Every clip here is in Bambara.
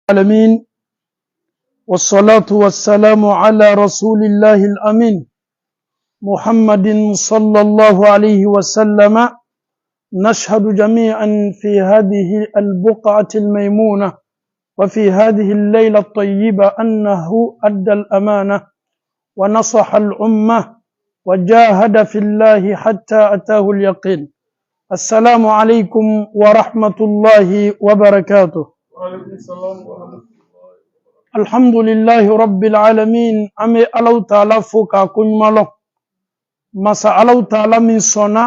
العالمين والصلاة والسلام على رسول الله الأمين محمد صلى الله عليه وسلم. نشهد جميعا في هذه البقعة الميمونة وفي هذه الليلة الطيبة أنه أدى الأمانة ونصح الأمة وجاهد في الله حتى أتاه اليقين. السلام عليكم ورحمة الله وبركاته. الحمد لله رب العالمين. أمي الله تعالى فوق كن مالو مسا الله تعالى من صنع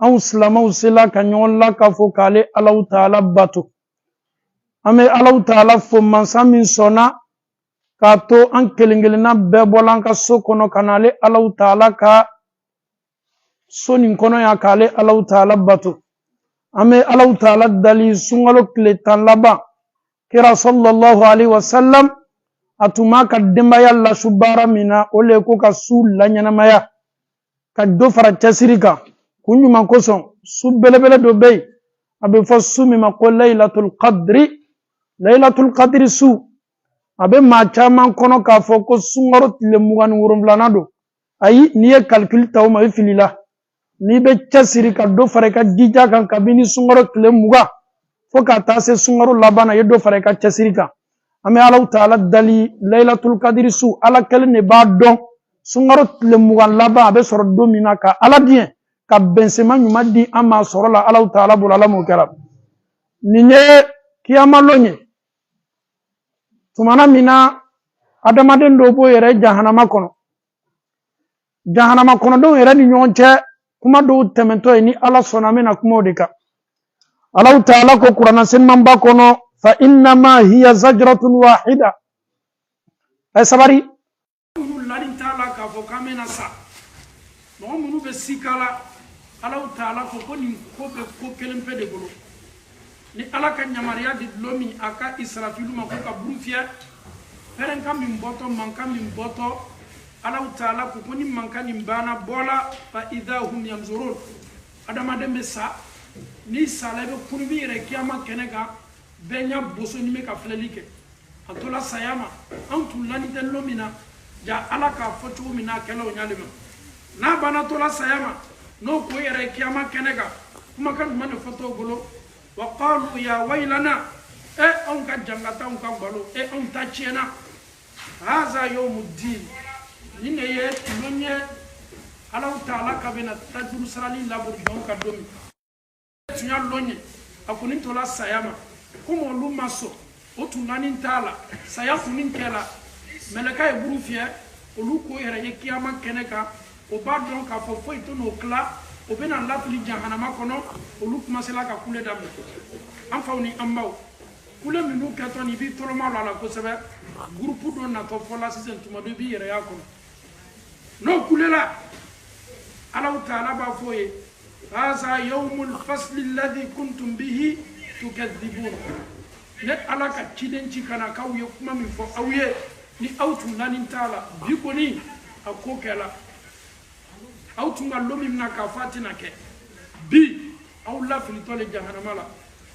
أو سلام أو سلا كنيون لا كفوق عليه الله تعالى باتو. أمي الله تعالى فوق مسا من صنع كاتو أنكلينجلنا ببولان كسوكونو كنالي الله تعالى كا سونين كونو يا كالي الله تعالى باتو. أمي الله تعالى دالي سونغلو كليتان لبا kira sallallahu alaihi wasallam atuma ka dembaya la subara mina ole ko ka su la nyanamaya ka do fara tasirika kunyuma koson su belebele do bey abe fo sumi ma ko laylatul qadri su abe ma chama kono ka fo ko sungaro tile mugan wurum lanado ayi niye calcul taw ma filila ni be tasirika do fara ka dija kan kabini sungaro tile muga foka tase sungaro labana yedo fareka chasirika ame Allah taala dali laylatul qadri su ala kele ne ba don sungaro le mugan laba be soro domina ka ala dien ka bensema nyuma di ama soro la Allah taala bulala mo kala ninye kiyama lonye tumana mina adamaden do bo yere jahannama kono do yere ni nyonche kuma do temento ni ala sona mena kuma odika Allah Ta'ala ko Qur'an sen mamba kono fa innama hiya zajratun wahida ay sabari ladin Ta'ala ka fo kamena sa no munu be sikala Allah Ta'ala ko ni ko be ko kelempe de golo ni ala ka nyamariya di lomi aka israfilu ma ko ka brufia feren kam min boto man kam min boto Allah Ta'ala ko ni man kan bana bola fa idahum yanzurun adama de mesa ni salebe kurbi yere kiyama kenega benya boso ni me ka flelike atola sayama antu lani de lomina ja ala ka foto mina kelo nyalema na bana tola sayama no ko yere kiyama kenega kuma kan man foto golo wa qalu ya waylana on ka jangata on ka balo on ta chena haza yawmuddin ni ne ye lonye ala taala ka bena tadru sarali labur don ka domi tunya lonye akuni tola sayama kumo lumaso otunani ntala saya kunin kela meleka e burufie oluko yere yekiyama keneka obadon ka fofo ito no kla obena latuli jahannama kono olukuma sela ka kule dam amfawni ambaw kule minu katoni bi toloma la ko sebe groupe do na to fola sisen tuma do bi yere yakono no kule la ala taala ba foye هذا يوم الفصل الذي كنتم به تكذبون net alaka chidenchi kana kawye kuma min fo awye ni autu nanin tala bikoni akokela autu ngalomi mna kafatina ke bi aw la fil tole jahannama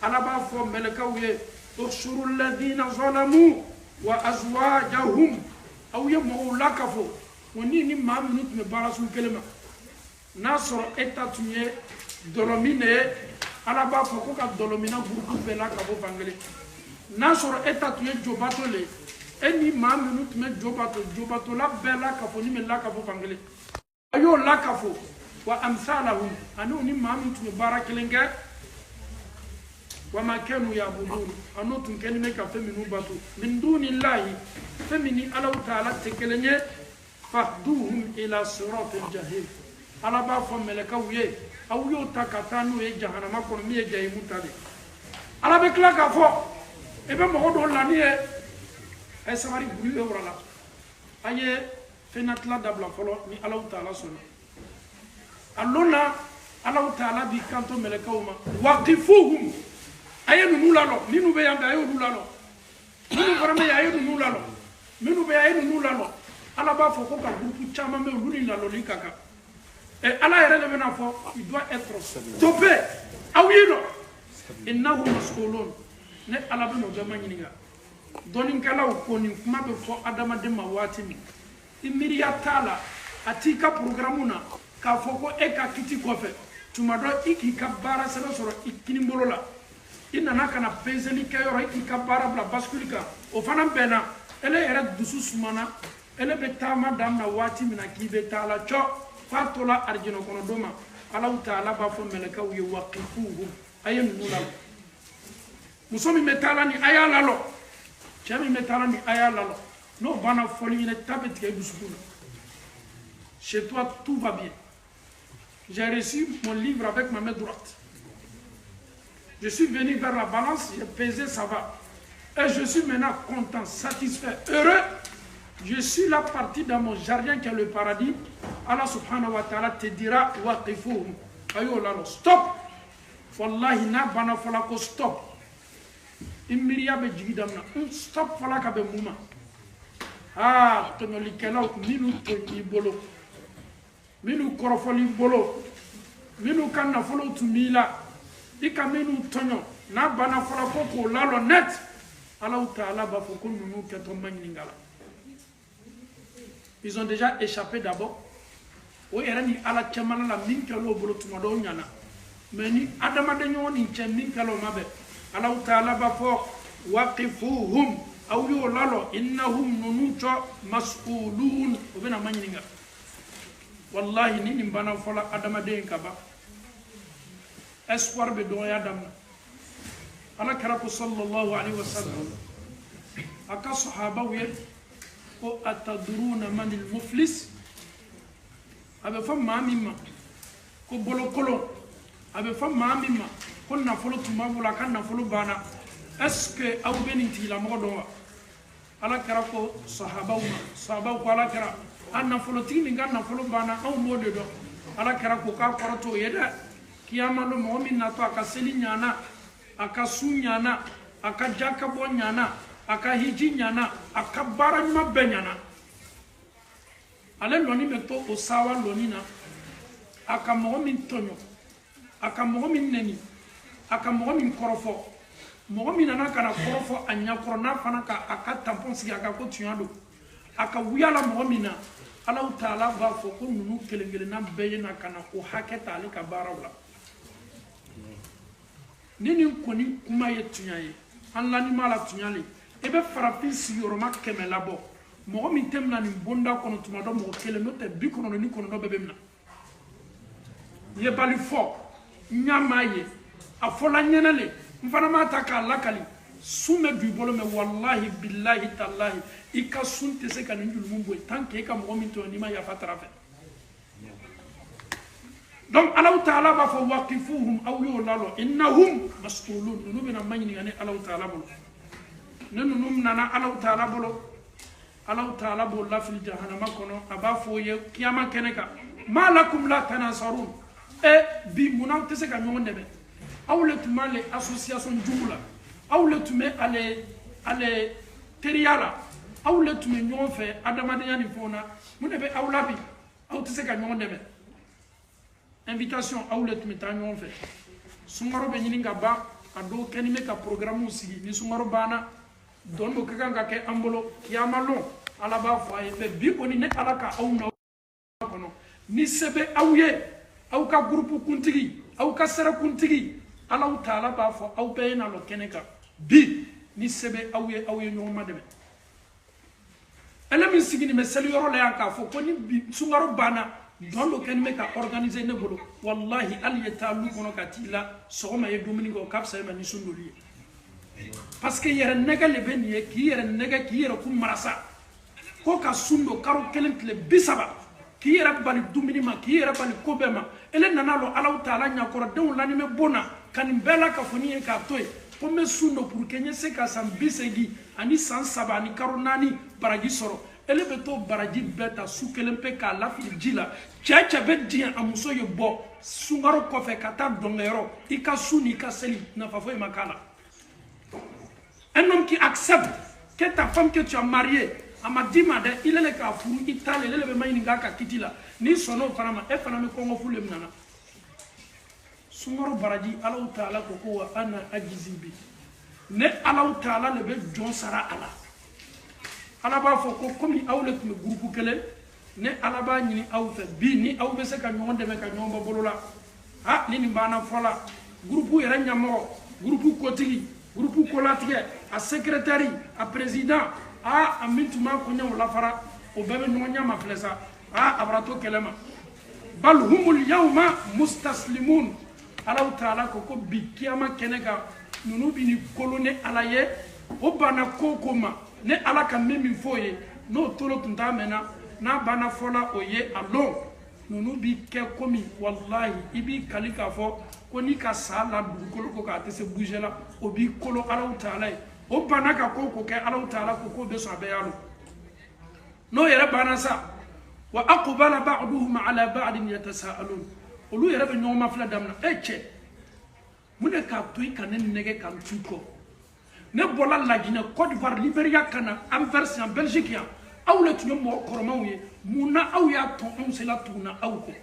ala ba fo melekawye ushuru alladhina zalamu wa azwajahum aw yamulaka fo woni ni ma minute me barasul kelema nasoro etatuye dolomine alaba foko ka dolomina groupe bela ka bo bangale nasoro etatuye jobato le eni ma minute me jobato la bela ka fo ni me la ka bo bangale ayo la ka fo wa amsalahum anu ni ma minute me barakelenge wa ma kanu yabudun anu tun keni me ka feminu bato min dunillahi femini ala taala tekelenye fahduhum ila siratil jahim ala ba fo meleka wuye aw yo takatanu e jahannama kono mi e jayi mutale ala be kla ka fo e be mo do la ni e samari buri e wala aye fenatla dabla folo ni ala taala sona allona ala taala bi kanto meleka uma waqifuhum aye nu lalo minu be yanda ayo nu lalo minu farame ayo nu lalo minu be ayo nu lalo ala ba fo ko ka groupe chama me luni lalo li kaka. Et Allah il doit être topé. Ah oui, non. Innahum mas'ulun. ne ala be no be manyininga donin kala ko ni kuma be fo adama de ma wati mi imiriya tala atika programuna ka fo ko e ka kiti ko fe tuma do iki ka bara sebe soro ikini mbolola inana kana pezeli kayoro iki ka bara bla baskulika o fana bena ele era dusu sumana ele be tama damna wati mina kibe tala cho fatola arjino kono doma ala taala ba fo meleka wi waqifuhum ayen nula musomi metala ni ayala lo chami metala ni ayala lo no bana foli ne tabet ke dusukuna chez toi tout va bien. J'ai reçu mon livre avec ma main droite. Je suis venu vers la balance, j'ai pesé, ça va. Et je suis maintenant content, satisfait, heureux. Je suis là parti dans mon jardin qui est le paradis. Allah subhanahu wa ta'ala te dira waqifuhum. Ayo lalo, stop. Wallahi na bana falako stop. Imiriya be jigidamna. Stop falaka be muma. Ah, tonoli kelaw minu tonyi bolo. Minu korofoli bolo. Minu kanna folo tumila. Ika minu tonyo. Na bana falako ko lalo net. Allah ta'ala ba foko nunu keto maningala. Ils ont déjà échappé d'abord. O era ni ala chamala la minkalo bolo tumado nyana. Mais ni adama de nyoni che minkalo mabe. Allah ta'ala ba fo waqifuhum aw yo lalo innahum nunucho mas'ulun o bena manyininga. Wallahi ni mbana fola adama de nkaba. Espoir be do ya dam. Ala karako sallallahu alaihi wasallam. Aka sahaba wiye ko atadruna man al muflis abe fam mamima ko bolo kolo abe fam mamima ko na folo tuma bula kan na folo bana est-ce que aw beninti la mo do ala kara ko sahaba ko ala kara an na folo tini ngan na folo bana aw mo de do ala kara ko ka koroto yeda kiyama lo mo min na to aka selinyana aka sunyana aka jakabo nyana aka hiji nyana aka bara nyuma benyana ale loni meto osawa loni na aka mo min tonyo aka mo min neni aka mo min korofo mo min na kana korofo anya korona fana ka aka tampon sigi aka ko tuyado aka wiyala mo min na Allah taala ba fo ko nunu kelengele na beyena kana ko haketa ale ka barawla nini koni kuma ye tunyaye an la ni mala tunyale ebe farafin siyoroma keme labo mo mi temna ni bonda kono tuma do mo kele no te bi kono ni kono do bebemna ye bali fo nyamaye afola nyenale mfana mata ka lakali sume du bolo me wallahi billahi tallahi ika sunte se kan njul mumbo tanke ka mo mi to ni ma ya fatarafe donc Allah taala ba fo waqifuhum aw yulalo innahum mas'ulun nubina magni ngane Allah taala bolo nunum nana Allah taala bolo Allah taala bolo la fil jahannama kono aba fo ye kiyama keneka malakum la tanasarun e bi munaw tese ka nyon debe aw le tuma le association jumla aw le tume ale teriala aw le tume nyon fe adamadenya ni fona munebe aw labi aw tese ka nyon debe invitation aw le tume ta nyon fe sungaro be nyininga ba ado kenime ka programme sigi ni sungaro bana don do kanga ke ambolo kiyamalo ala ba fo ay be bi ko ni ne ala ka aw na kono ni sebe awye aw ka groupe kuntigi aw ka sara kuntigi ala taala ba fo aw be na lo keneka bi ni sebe awye no mademe ele min sigi ni mesel yoro le aka fo ko ni bi sungaro bana don do kenime ka organiser ne bolo wallahi al yatalu kono katila soma ye domini ko kapsa ma ni sundoli parce que yere nega le ben ye ki yere nega ki yere ku marasa ko ka sundo karo kelen tle bisaba ki yere bali dumini ma ki yere bali kobema ele nanalo Allah taala nya ko de lani me bona kan bela ka foni en ka toy ko me sundo pour kenye se ka sam bisegi ani san saba ni karo nani baraji soro ele beto baraji beta su kelen pe ka la fi jila chacha be dia amuso ye bo sungaro ko fe kata dongero ika suni ka seli na fafo e makala. Un homme qui accepte que ta femme que tu as mariée, à ma dimade, il est le cas pour l'Italie, il est le maïninga kitila, ni sono farama, et faname kongo fule mnana. Sungaro baraji, Allah ta'ala koko wa ana ajizibi. ne Allahu Taala le be jon sara ala ala b'a fɔ ko komi aw le tun bɛ groupe kelen ne ala b'a ɲini aw fɛ bi ni aw bɛ se ka ɲɔgɔn dɛmɛ ka ɲɔgɔn bɔ bolo la ni nin banna fɔla groupe yɛrɛ ɲɛmɔgɔ groupe kotigi groupe kolatigɛ a secrétaire a président a min tun b'a koɲɛ o lafara o bɛɛ bɛ ɲɔgɔn ɲɛma filɛ sa a bara to kɛlɛ ma bal humul yawma mustaslimun Allahu Taala ko bi kiyama kɛnɛ kan ninnu bi ni kolo ne ala ye o banna ko ma ne ala ka min fɔ ye n'o tolo tun t'a mɛnna n'a banna fɔla o ye a lɔn ninnu bi kɛ komi wallahi i b'i kali k'a fɔ ko n'i ka sa la dugukolo ko k'a tɛ se bouger la o b'i kolo Allahu Taala ye o banna ka ko kɛ Allahu Taala ko bɛ sɔn a bɛɛ y'a lɔ n'o yɛrɛ banna sa wa aqbala ba'duhum ala ba'din yatasaalun olu yɛrɛ bɛ ɲɔgɔn mafilɛ daminɛ cɛ mun de k'a to i ka ne nɛgɛ ka n tu kɔ ne bɔra Laginɛ Côte d'Ivoire Libéria ka na Anvers yan Belgique yan aw le tun ye mɔgɔ kɔrɔmaw ye mun na aw y'a tɔn anw sela tuguna aw kɔ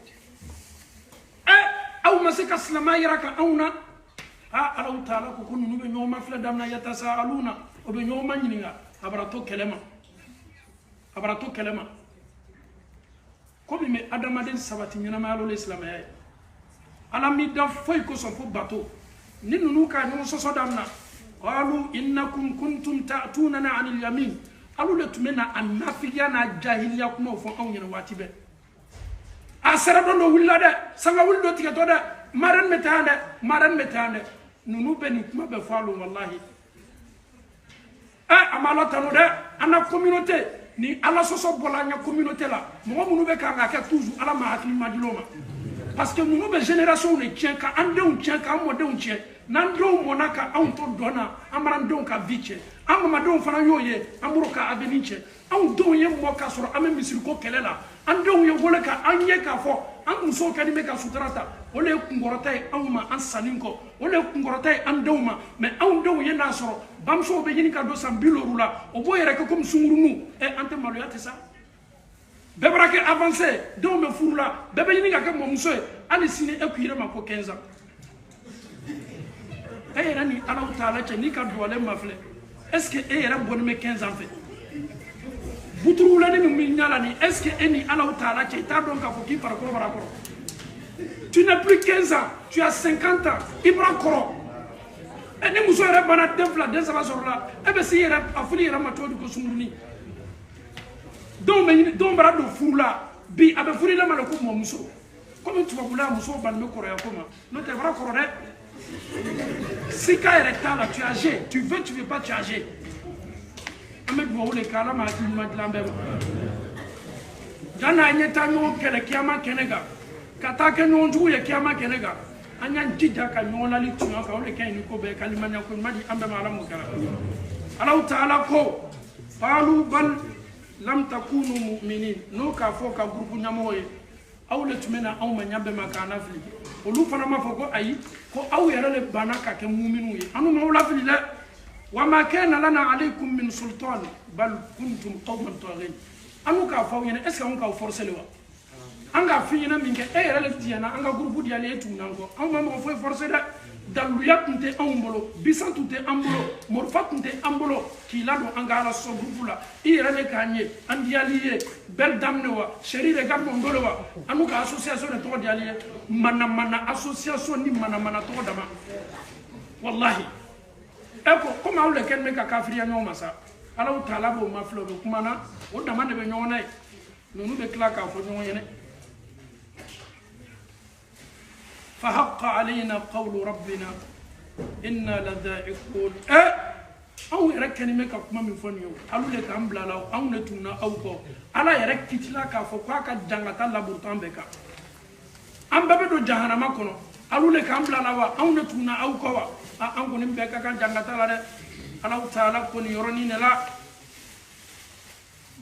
aw ma se ka silamɛya yira ka anw na Allahu Taala ko ninnu bɛ ɲɔgɔn mafilɛ daminɛ yatasaaluna o bɛ ɲɔgɔn ma ɲininka a bara to kɛlɛ ma komi bɛ adamaden sabati ɲɛnamaya lo le silamɛya ye ala mi da foyi kosɔn fo bato ni ninnu ka ɲɔgɔn sɔsɔ daminɛ qalu innakum kuntum ta'tunana 'anil yamin alu le tun bɛ na a nafigiya n'a jahiliya kumaw fɔ anw ɲɛna waati bɛɛ a sera dɔ dɔ wulila dɛ sanga wuli dɔ tigɛtɔ dɛ marine bɛ taa yan dɛ ninnu bɛ nin kuma bɛɛ fɔ a lo wallahi a ma ala tanu dɛ an na communauté ni ala sɔsɔ bɔla an ka communauté la mɔgɔ minnu bɛ kan ka kɛ toujours ala ma hakili ma dil'o ma parce que ninnu bɛ génération de tiɲɛ ka an denw tiɲɛ k'an mɔdenw tiɲɛ n'an denw mɔna ka anw to dɔn na an b'an denw ka vie tiɲɛ an mamadenw fana y'o ye an b'o ka avenir tiɲɛ anw denw ye mɔ k'a sɔrɔ an bɛ misiriko kɛlɛ la an denw ye wele ka an ye k'a fɔ an musow kɛlen bɛ ka sutura ta o le ye kunkɔrɔta ye anw ma an sanni kɔ o le ye kunkɔrɔta ye an denw ma mais anw denw ye n'a sɔrɔ bamusow bɛ ɲini ka don san 70 la o b'o yɛrɛ kɛ komi sunkuruninw an tɛ maloya tɛ sa bɛɛ b'a kɛ avancé denw bɛ furu la bɛɛ bɛ ɲini ka kɛ mɔmuso ye hali sini e k'i yɛrɛ ma ko 15 ans e yɛrɛ ni Allahu Taala cɛ n'i ka duwalen ma filɛ est ce que e yɛrɛ bɔnen bɛ 15 ans fɛ buturuwulani min bɛ ɲa la nin est ce que e ni Allahu Taala cɛ i t'a dɔn k'a fɔ k'i farikolo bara kɔrɔ tu n'as plus 15 ans tu as 50 ans i bara kɔrɔ ni muso yɛrɛ banna den 2 den 3 sɔrɔ la e bɛ se yɛrɛ a foli yɛrɛ ma cogo di ko sunkurunin denw bara don furu la bi a bɛ furu i la ma le ko mɔmuso komi tubabula musow bannen bɛ kɔrɔya ko ma n'o tɛ bara kɔrɔ dɛ sika yɛrɛ t'a la tu es âgé tu veux pas tu es âgé an bɛ dugawu de kɛ ala ma hakili ɲuman dilan bɛɛ ma jan'a ɲɛ taa ɲɔgɔn kɛlɛ kiyama kɛnɛ kan ka taa kɛ ɲɔgɔn jugu ye kiyama kɛnɛ kan an y'an jija ka ɲɔgɔn lali tun ɲɔgɔn kan o de ka ɲi ni ko bɛɛ kalimaniya ko ɲuman di an bɛɛ ma ala m'o kɛra Allahu Taala ko qalu bal lam takunu mu'minin n'o k'a fɔ ka groupe ɲɛmɔgɔ ye aw le tun bɛ na anw ma ɲa bɛɛ ma k'an lafili olu fana ma fɔ ko ayi ko aw yɛrɛ le banna ka kɛ muminu ye anu m'aw lafili dɛ wa ma kana lana alaykum min sultan bal kuntum qawman taghin anu k'a fɔ aw ɲɛna est ce que anw k'aw forcer le wa an k'a f'i ɲɛna min kɛ e yɛrɛ le tiɲɛna an ka groupe diyalen e tugunna an kɔ anw ma mɔgɔ foyi forcer dɛ daluya tun tɛ anw bolo bisan tun tɛ an bolo morifa tun tɛ an bolo k'i ladon an ka ala sɔn groupe la i yɛrɛ le k'an ye an diyali ye bɛɛ daminɛ wa sɛri de ka mɔndo le wa anu ka association de tɔgɔ diyali ye manamana association ni manamana tɔgɔ dama wallahi e ko komi aw le kɛlen bɛ ka kafiriya ɲɔgɔn ma sa Allahu Taala b'o ma filɛ o bɛ kuma na o dama de bɛ ɲɔgɔn na ye ninnu bɛ tila k'a fɔ ɲɔgɔn ɲɛnɛ فحق علينا قول ربنا إنا لذائقون أو يركني مك كم من فنيو ألو لك أمبلا لو أو نتونا أو كو ألا يرك كتلا كفوكا كجانغتا لابورتان بكا أم بابدو جهنم كنو ألو لك أمبلا لو أو نتونا أو كو أم كنيم بكا كجانغتا لده ألا تعالى كوني يروني نلا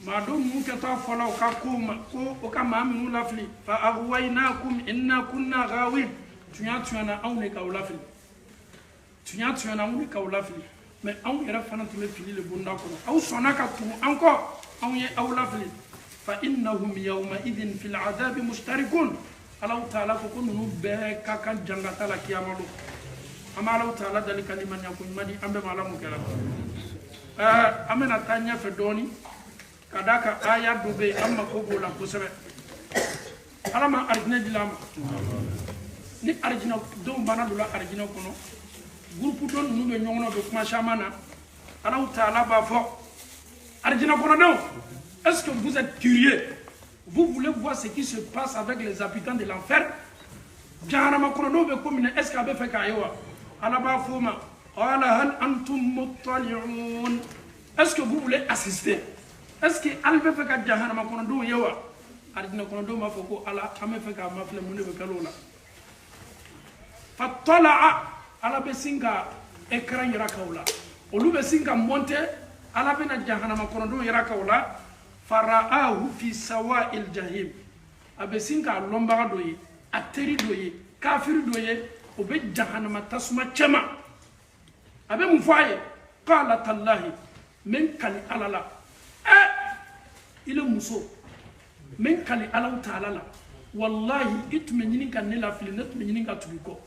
ما دون مكتا فلو كاكوم كو كما منو لافلي فأغويناكم إنا كنا غاوين tunya na anw ne ka wulafili tunya na anw ne ka wulafili mais anw yɛrɛ fana tun bɛ fili le bonda kɔnɔ aw sɔnna ka tugu an kɔ anw ye aw lafili fa innahum yawma idhin fil adabi mushtarikun Allahu Taala ko ninnu bɛɛ ka kan jangata la kiyama lo amala taala dali kalima nya ko madi ambe mala mu kala amena tanya fe doni kadaka aya dube amma ko bola ko sebe alama arjina dilama ni arjina do bana dula arjina kono groupe don nu be nyonno be kuma shamana Allah taala ba fo arjina kono do est-ce que vous êtes curieux vous voulez voir ce qui se passe avec les habitants de l'enfer jahannama kono do be komine est-ce que abe fe kayewa ala ba foma qala hal antum muttali'un est-ce que vous voulez assister est-ce que albe fe ka jahannama kono do yewa arjina kono do ma fo ko ala ame fe ka mafle mun be kalola fatala ala be singa ekran yira kawla olu be singa monte ala be na jahannama kono do yira kawla faraahu fi sawa'il jahim abe singa lomba do yi ateri do yi kafir do yi o be jahannama tasuma chema abe mu faye qala tallahi min kali alala ile muso min kali alau ta'ala la wallahi itme nyini kan ne la fili net me nyini ka tubiko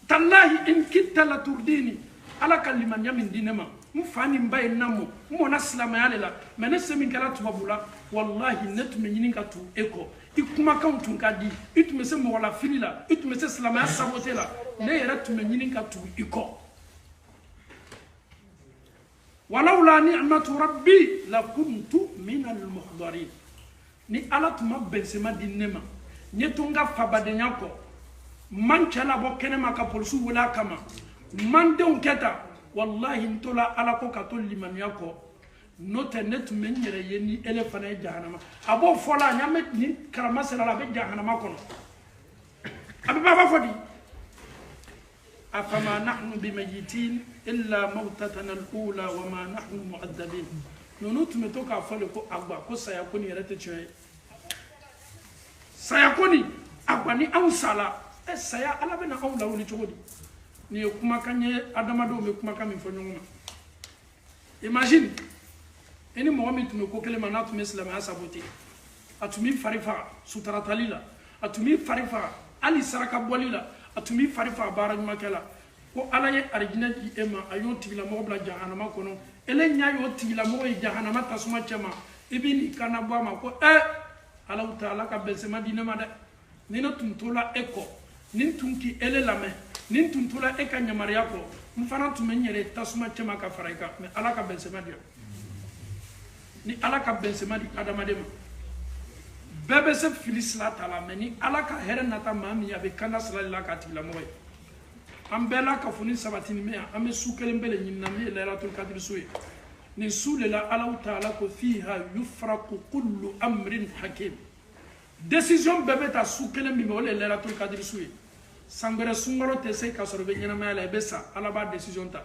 tallahi in kitta la turdini ala kaliman yamin dinema mfani mbaye namo mona slama yale la mena semi kala tubabula wallahi net me nyini ka tu eko ikuma kan tun ka di itme se mo wala fili la itme se slama sabote la ne yera tume nyini ka tu iko ولولا نعمة ربي لكنت من المحضرين ni ala tuma bensema dinema nyetunga fabadenya ko man chala bo kenema ka polsu wala kama man de unketa wallahi ntola ala ko ka to liman yako note net men yere yeni elefana jahannama abo fola nyame ni karama sala la be jahannama kono abi baba fodi afama nahnu bimayitin illa mautatana al-ula wama nahnu mu'addabin nonu tumetoka fale ko agba ko sayakoni yere te chwe sayakoni agba ni ansala saya ala bena awla woni chogodi ni kuma kanye adamado me kuma kami fo nyoma imagine eni mo mi tume ko kele manatu meslam asaboti atumi farifa sutara talila atumi farifa ali saraka bolila atumi farifa baraj makala ko ala ye arjina di ema ayo tigla mo bla jahannama kono ele nyaayo tigla mo e jahannama tasuma chema ibini kana bama ko ala taala ka bensema dinema de nina tuntola eko nin tunki ele lame nin tuntola eka nyamaria ko mfana tumenyere tasuma chema ka faraika me ala ka bensema dio ni ala ka bensema di adama de bebe se filisla taala me ni ala ka here nata mami ya be kana sallallahu ka tigla mo ambela ka funi sabatini me ame sukele mbele nyinna mi lailatul qadr suye ni sulela ala taala ko fiha yufraqu kullu amrin hakim décision bebe ta sukele mi wala lailatul qadr suye sangere sungoro te se ka sorbe nyina mala besa ala ba décision ta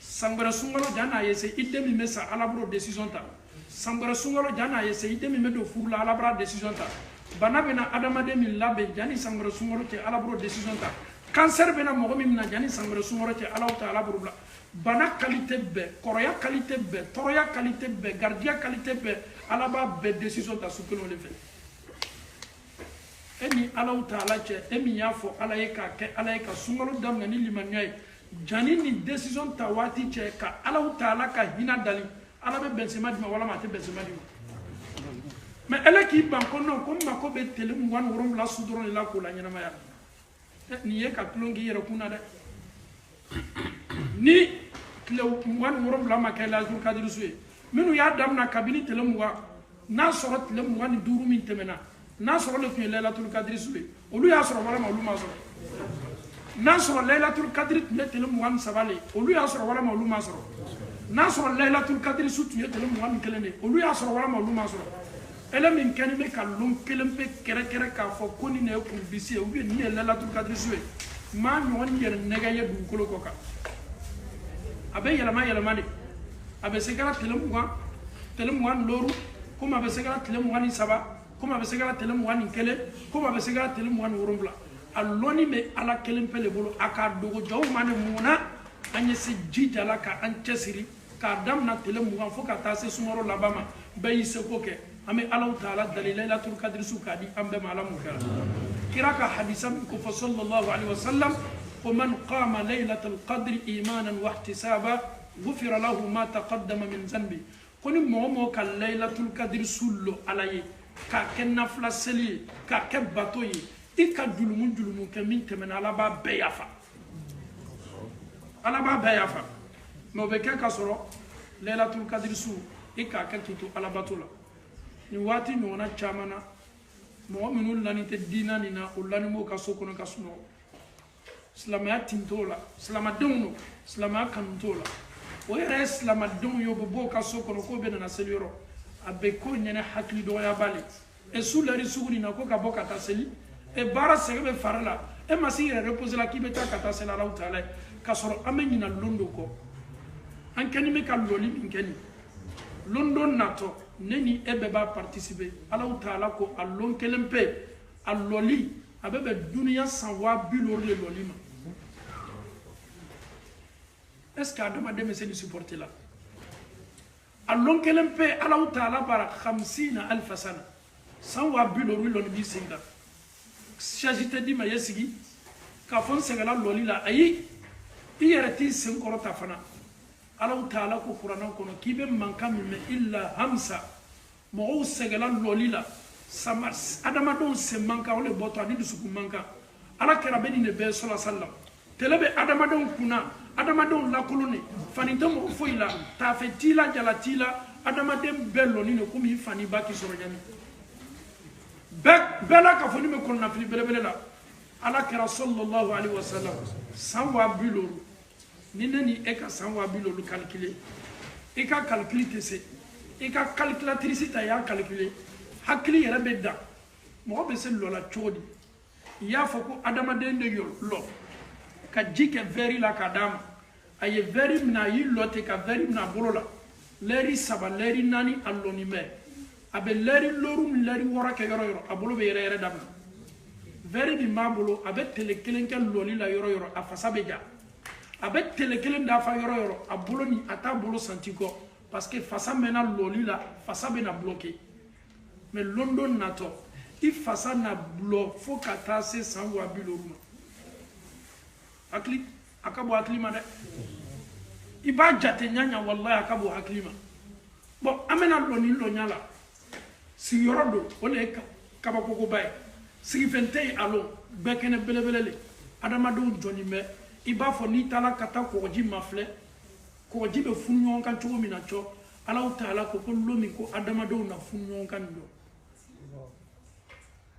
sangere sungoro jana yese idde mi mesa ala bro décision ta sangere sungoro jana yese idde mi medo furla ala bra décision ta bana bena adama de mi labe jani sangere sungoro te ala bro décision ta cancer bena mo mi na jani sangere sungoro te ala taala bro bana qualité be koroya qualité be toroya qualité be gardia qualité be ala ba be décision ta sukelo le fait eni ala taala che emi yafo ala yeka ke ala yeka sungalo dam ngani limanyai jani ni décision ta wati che ka ala taala ka hina dali ala be bensema di wala ma te bensema di mais ele ki ban ko non ko ma ko be tele mu wan worom la sudron la ko la nyana ma ya ni ye ka klongi yere kuna de ni le wan worom la ma kay la jour kadir suye minu ya dam na kabini tele mu wa na sorot le mu wan duru min temena na soro le kuye lailatul qadr suye olu ya soro wala ma olu ma soro na soro lailatul qadr ne tele mu wan sabale olu ya soro wala ma olu ma soro na soro lailatul qadr su tuye tele mu wan kelene olu ya soro wala ma olu ma soro ele min kani me kalum kelempe kere kere ka fo koni ne ko bisi o bi ni lailatul qadr suye ma nyon yer nega ye du kolo koka abe yala ma de abe segara tele mu wan loru kuma abe segara tele mu wan saba kuma be segala tele mu wani kele kuma be segala tele mu wani worumbla alloni me ala kelen pele bolo aka dogo jaw mane muna anye se jijala ka ancesiri ka damna tele mu wan foka ta se sumoro labama bayi se koke ame allah taala dalilatul qadr su kadi ambe malamu kala kiraka hadisam ko sallallahu alaihi wasallam ومن قام ليلة القدر إيمانا واحتسابا غفر له ما تقدم من ذنبه كوني مومو كالليلة القدر سولو عليه كاكن نفلا سلي كاكن باتوي إكا جلمون كمين تمن على باب بيافا على باب بيافا مو بكا كسرو ليلة القدر سو إكا كتو على باتولا نواتي نونا تشامنا مؤمنون لاني تدينا نينا ولاني مو كسوكونا كسنو سلامات تنتولا سلامات دونو سلامات كنتولا ويرى سلامات دون يوبو كسوكونا كو بينا نسليرو أبيكو نينا حكي دويا بالي اسولا رسولي نكو كابوكا تاسلي e bara sebe farala e masira repose la kibeta kata sela la utale kasoro ameni na londo ko ankeni me kan loli minkeni london nato neni ebe ba participer ala utala ko allon kelempe alloli abebe dunia sanwa bilor le lolima est-ce que adama de me supporter là allon kelempe ala utala bara 50000 sana sanwa bilor le lolimi singa s'agite di mayesigi ka fon segala loli la ayi iyarati senkoro tafana alaw taala ko qur'ana kono kibe manka min illa hamsa mo segala loli la sama adama don se manka ole boto ani dusuku manka ala kera be ni be sallallahu alaihi wasallam telebe adama don kuna adama don la kolone fani to mo foila ta fetila jalatila adama dem bello ni ko mi fani baki soro nyami bela ka foni me konna fili bele la ala kera sallallahu alaihi wasallam sanwa biloro ni nani e ka sanwa biloro calculer e ka calculer tese e ka calculatrice ta ya calculer hakli yara bedda mo be se lola chodi ya foko adama de yol lo ka jike veri la kadama aye veri na yi lote ka veri na bolola leri saba leri nani alloni me abe leri lorum leri wora ke yoro abolo be yere dam veri bi mabolo abe telekelen ke loli la yoro afasa beja abe telekelen da fa yoro abolo ni ata bolo santiko parce que fasa mena loli la fasa be na bloqué mais london nato il fasa na blo fo kata se sanwa biloruma akli akabo aklima de iba jate nyanya wallahi akabo aklima bon amena loni lo nyala si yorodo ole kaba koko bay si fentey alo bekene belebelele adama do joni me iba fo ni tala kata ko ji mafle ko ji be funyon kan to mina cho ala taala ko ko lomi ko adama do na funyon kan do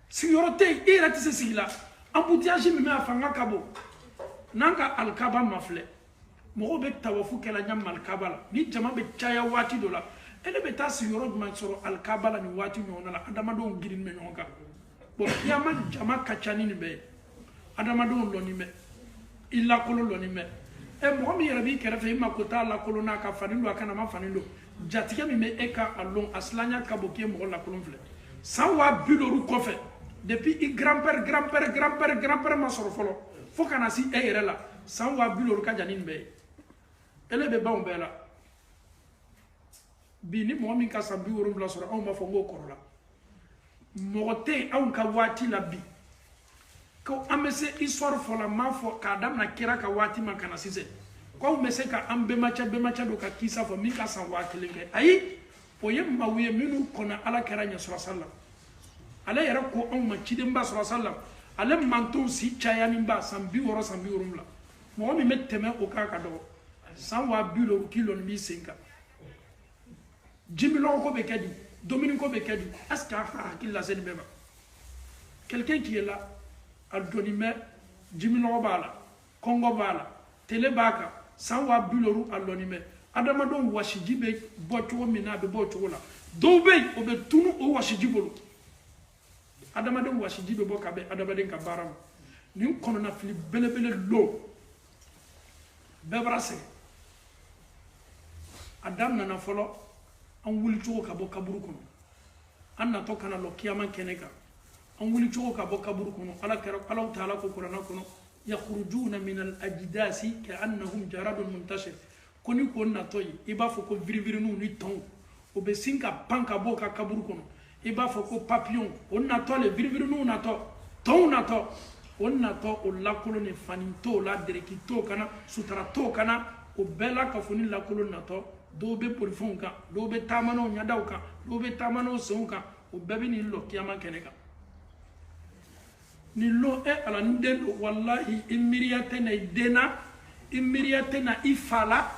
si yorote ira tise sigila embouteillage mi me afanga kabo nanka alkaba mafle mo be tawafu kala nyam alkaba ni jama be chaya wati do la ele beta sigoro man soro alkabala ni wati nyona la adama do girin me nyonka bo kiyama jama kachani ni be adama do loni me illa kolo loni me e mo mi yarabi kere fe ma ko ta la kolo na ka fanindo akana ma fanindo jatike mi me eka alon aslanya kabokie mo la kolo fle sanwa bidoru kofe depuis i grand-père ma soro folo fo kana si e yere la sanwa bidoru ka janin be ele be ba on be la bini mo min ka sambi worum la sura on ma fo ngo korola mote on ka wati la bi ko amese histoire fo la ma fo ka dam na kira ka wati man kana sise ko mese ka ambe macha do ka kisa fo min ka san wati lenge ayi o yem ma wiye minu kona ala kara nya sallallahu ala yara ko on ma cidin ba sallallahu ala manton si chayani ba sambi worum la mo mi meteme o ka do san wa bilo kilo mi senka Jimmy Lonko Bekadi, Dominico Bekadi, est-ce qu'il a cette même? Quelqu'un qui est là, Aldonime, Jimmy Lobala, Congo Bala, Telebaka, Sanwa Buloru Aldonime, Adamadon Washijibe, Bocho Mina de Bochola, Dobe, Obe Tunu o Washijibolo, Adamadon Washijibe Bokabe, Adamaden Kabaram, New Konona Philip Belebele Low, Bebrase, Adam Nana Follow. An wuli cogo ka bɔ kaburu kɔnɔ an natɔ kana lɔ kiyama kɛnɛ kan an wuli cogo ka bɔ kaburu kɔnɔ ala taala ko kuranna kɔnɔ yakhrujuna min al ajdasi ka'annahum jaradun muntashir ko ni ko natɔ yi i b'a fɔ ko virivirininw ni tɔnw o bɛ sin ka pan ka bɔ ka kaburu kɔnɔ i b'a fɔ ko papillon o natɔ le virivirininw natɔ tɔnw natɔ o natɔ o lakolo ni fani t'o la dereki t'o kana sutura t'o kana o bɛɛ la ka fɔ ni lakolo natɔ dɔw bɛ bolifɛnw kan dɔw bɛ taama n'o ɲɛdaw kan dɔw bɛ taama n'o senw kan o bɛɛ bɛ nin lɔ kiyama kɛnɛ kan nin lɔ ala ni den do walahi i miiriya tɛ na i den na i miiriya tɛ na i fa la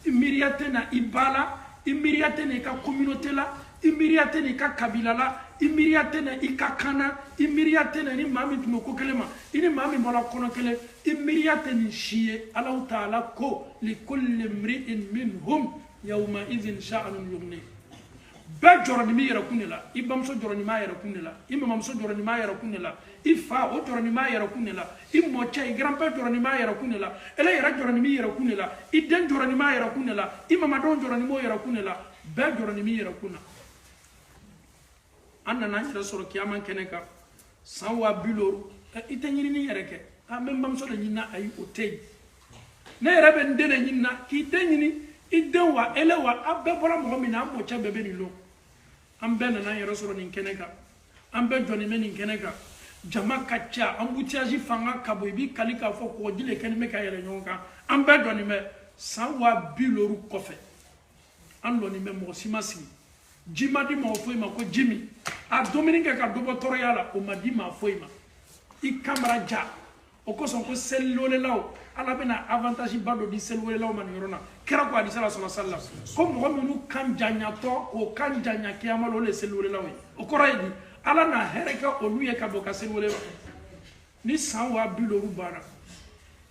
i miiriya tɛ na i ba la i miiriya tɛ na i ka communauté la i miiriya tɛ na i ka kabila la i miiriya tɛ na i ka kan na i miiriya tɛ na ni maa min tun bɛ ko kelen ma i ni maa min bɔra kɔnɔ kelen i miiriya tɛ nin si ye Alahu Taala ko likulli mri'in minhum yawma idhin sha'anun yughni bɛɛ jɔrɔ nin bɛ yɛrɛkun de la i bamuso jɔrɔ nin b'a yɛrɛkun de la i mamamuso jɔrɔ nin b'a yɛrɛkun de la i fa o jɔrɔ nin b'a yɛrɛkun de la i mɔcɛ i grand-père jɔrɔ nin b'a yɛrɛkun de la ele yɛrɛ jɔrɔ nin bɛ yɛrɛkun de la i den jɔrɔ nin b'a yɛrɛkun de la i mamadenw jɔrɔ nin b'o yɛrɛkun de la bɛɛ jɔrɔ nin bɛ yɛrɛkun na an nana an yɛrɛ sɔrɔ kiyama kɛnɛ kan san 50,000 i tɛ ɲinini yɛrɛ kɛ a bɛ n bamuso de ɲinina ayi o tɛ yen ne yɛrɛ bɛ n den de ɲinina k'i den ɲini i den wa ele wa a bɛɛ bɔra mɔgɔ min na an mɔcɛ bɛɛ bɛ nin lon an bɛɛ nana an yɛrɛ sɔrɔ nin kɛnɛ kan an bɛɛ jɔnnen bɛ nin kɛnɛ kan jama ka ca embouteillage fanga ka bon i b'i kali k'a fɔ kɔgɔji le kɛlen bɛ ka yɛlɛ ɲɔgɔn kan an bɛɛ jɔnnen bɛ san 50,000 kɔfɛ an jɔnnen bɛ mɔgɔ si ma sigi ji ma di mɔgɔ foyi ma ko ji min a dumuni kɛ ka dɔ bɔ tɔɔrɔya la o ma di maa foyi ma i kamara ja o kosɔn ko seliwelelaw ala bɛna avantage ba dɔ di seliwelelaw ma nin yɔrɔ la kira ko hadisa la sallallahu alaihi wasallam ko mɔgɔ minnu kan janyatɔ o kan janya kiyama la o de ye seliwelelaw ye o kɔrɔ ye di ala na hɛrɛ kɛ olu ye ka bɔ ka seliwele ma ni san 50,000 banna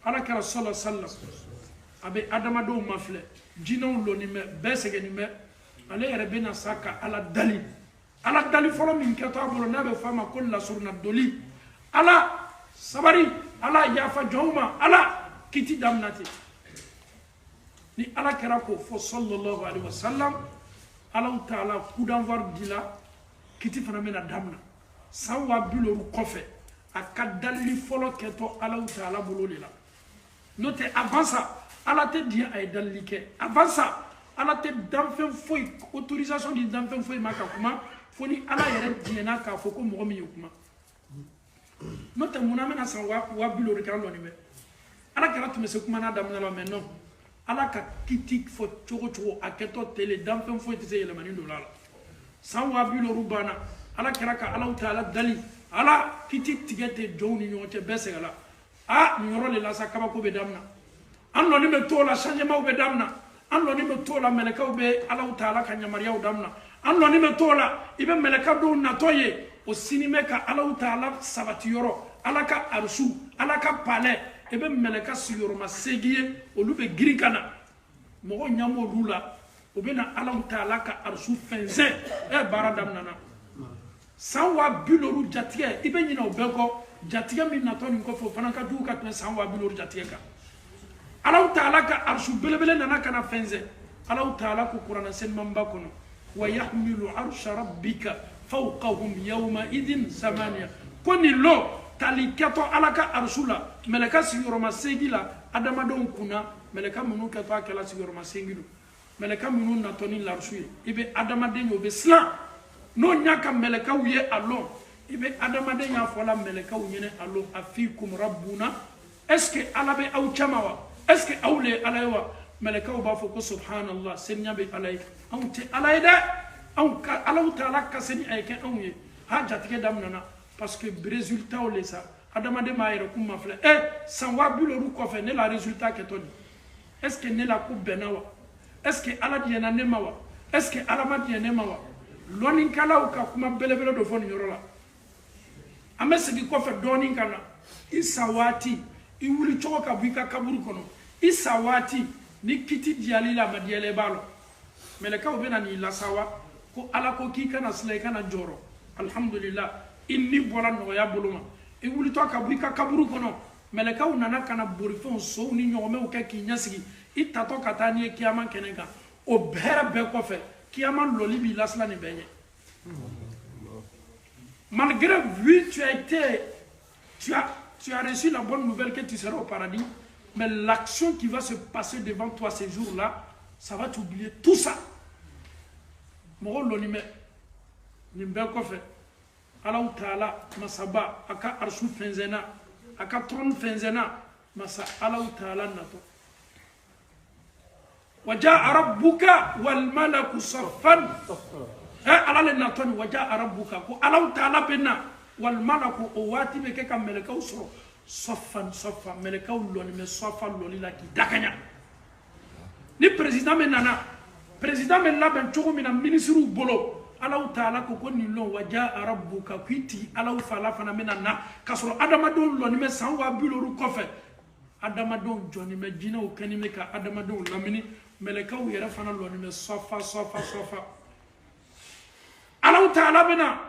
ala kɛra sallallahu alaihi wasallam a bɛ adamadenw mafilɛ jinɛw lɔnni bɛ bɛɛ sɛgɛnnen bɛ ale yɛrɛ bɛna sa ka ala dali fɔlɔ min kɛtɔ a bolo n'a bɛ fɔ a ma ko lasuruna doli ala sabari ala yafa jɔnw ma ala kiti damina ten ni ala kɛra k'o fɔ sallallahu alaihi wasallam Alahu Taala coup d'envoi dila kiti fana bɛna damina san 50,000 kɔfɛ a ka dali fɔlɔ kɛtɔ Alahu Taala bolo de la n'o tɛ avant ça ala tɛ diɲɛ a ye dali kɛ avant ça ala tɛ danfɛn foyi autorisation di danfɛn foyi ma ka kuma fo ni ala yɛrɛ diɲɛna k'a fɔ ko mɔgɔ min ye kuma n'o tɛ munna bɛna san 50,000 kɛ an lɔnni bɛ ala kɛra tun bɛ se kuma n'a daminɛ la mais non ala ka kiti fɔ cogo cogo a kɛtɔ tele danfɛn foyi tɛ se yɛlɛmani dɔ la san 50,000 banna ala kɛra ka Alahu Taala dali ala kiti tigɛ tɛ jɔnw ni ɲɔgɔn cɛ bɛɛ sɛgɛnna nin yɔrɔ de la sa kabako bɛ daminɛ an lɔnni bɛ t'o la changement bɛ daminɛ an lɔnni bɛ t'o la mɛlɛkɛw bɛ Alahu Taala ka yamaruyaw daminɛ an lɔnni bɛ t'o la i bɛ mɛlɛkɛ dɔw natɔ ye o sini bɛ ka Alahu Taala sabati yɔrɔ ala ka arusu ala ka palais i bɛ mɛlɛkɛ sigiyɔrɔma 8 ye olu bɛ girin ka na mɔgɔ ɲamɔ olu la o bɛ na Alahu Taala ka arusu fɛnsɛn baara daminɛna san 50,000 jatigɛ i bɛ ɲinɛ o bɛɛ kɔ jatigɛ min natɔ nin kɔfɛ o fana ka jugu ka tɛmɛ san 50,000 jatigɛ kan Alahu Taala ka arusu belebele nana ka na fɛnsɛn Alahu Taala ko kuranɛ selimanba kɔnɔ wa yahmilu arsha rabbika fawqahum yawma idin samaniya ko nin lɔ tali kɛtɔ ala ka arusu la mɛlɛkɛ sigiyɔrɔma 8 la adamadenw kunna mɛlɛkɛ minnu kɛtɔ a kɛla sigiyɔrɔma 8 don mɛlɛkɛ minnu natɔ ni larusu ye i bɛ adamaden ye o bɛ siran n'o ɲa ka mɛlɛkɛw ye a lɔn i bɛ adamaden y'a fɔ la mɛlɛkɛw ɲɛnɛ a lɔn afikum rabbuna est-ce que ala bɛ aw cɛ ma wa est-ce que aw le ye ala ye wa mɛlɛkɛw b'a fɔ ko subhanallah seniya bɛ ala ye anw tɛ ala ye dɛ anw ka Alahu Taala ka seni a ye kɛ anw ye ha jatigɛ daminɛna parce que résultat o le sa adamaden b'a yɛrɛ kun ma filɛ san 50,000 kɔfɛ ne la résultat kɛtɔ nin est-ce que ne la ko bɛnna wa est-ce que ala diɲɛna ne ma wa est-ce que ala ma diɲɛ ne ma wa lɔnnikɛlaw ka kuma belebele dɔ fɔ nin yɔrɔ la an bɛ segin kɔfɛ dɔɔnin ka na i sa waati i wuli cogo ka bɔ i ka kaburu kɔnɔ i sa waati ni kiti diyali la a ma diyala i b'a lɔ mɛlɛkɛw bɛ na n'i lasawa ko ala ko k'i kana sila i kana jɔrɔ alhamdulillah i ni bɔra nɔgɔya bolo ma i wulitɔ ka bɔ i ka kaburu kɔnɔ mɛlɛkɛw nana ka na borifɛnw sow ni ɲɔgɔmɛw kɛ k'i ɲɛsigi i tatɔ ka taa n'i ye kiyama kɛnɛ kan o bɛɛ bɛɛ kɔfɛ kiyama lɔli b'i lasila nin bɛɛ ɲɛ malgré vu tu as reçu la bonne nouvelle que tu seras au paradis mais l'action qui va se passer devant toi ces jours-là ça va t'oublier tout ça mɔgɔw lɔni bɛ nin bɛɛ kɔfɛ Alahu Taala masaba a ka arusu fɛnsɛnna akatron fenzena masa Allah ta'ala nato وجاء ربك والملك صفا على الناتون وجاء ربك الله تعالى بنا والملك اواتي بك ملكو صفا صفا ملكو لون من صفا لون لا كي دكانيا ni président menana président men laben chogo mina ministre bolo Allah ta'ala ko ni lon وجاء ربك kwiti Allah fala fana menana kasoro adama don lon me sanwa biloru kofe adama don joni me jina o kanime ka adama don lamini melekaw yɛrɛ fana lɔni mɛ sɔfa Allah ta'ala bena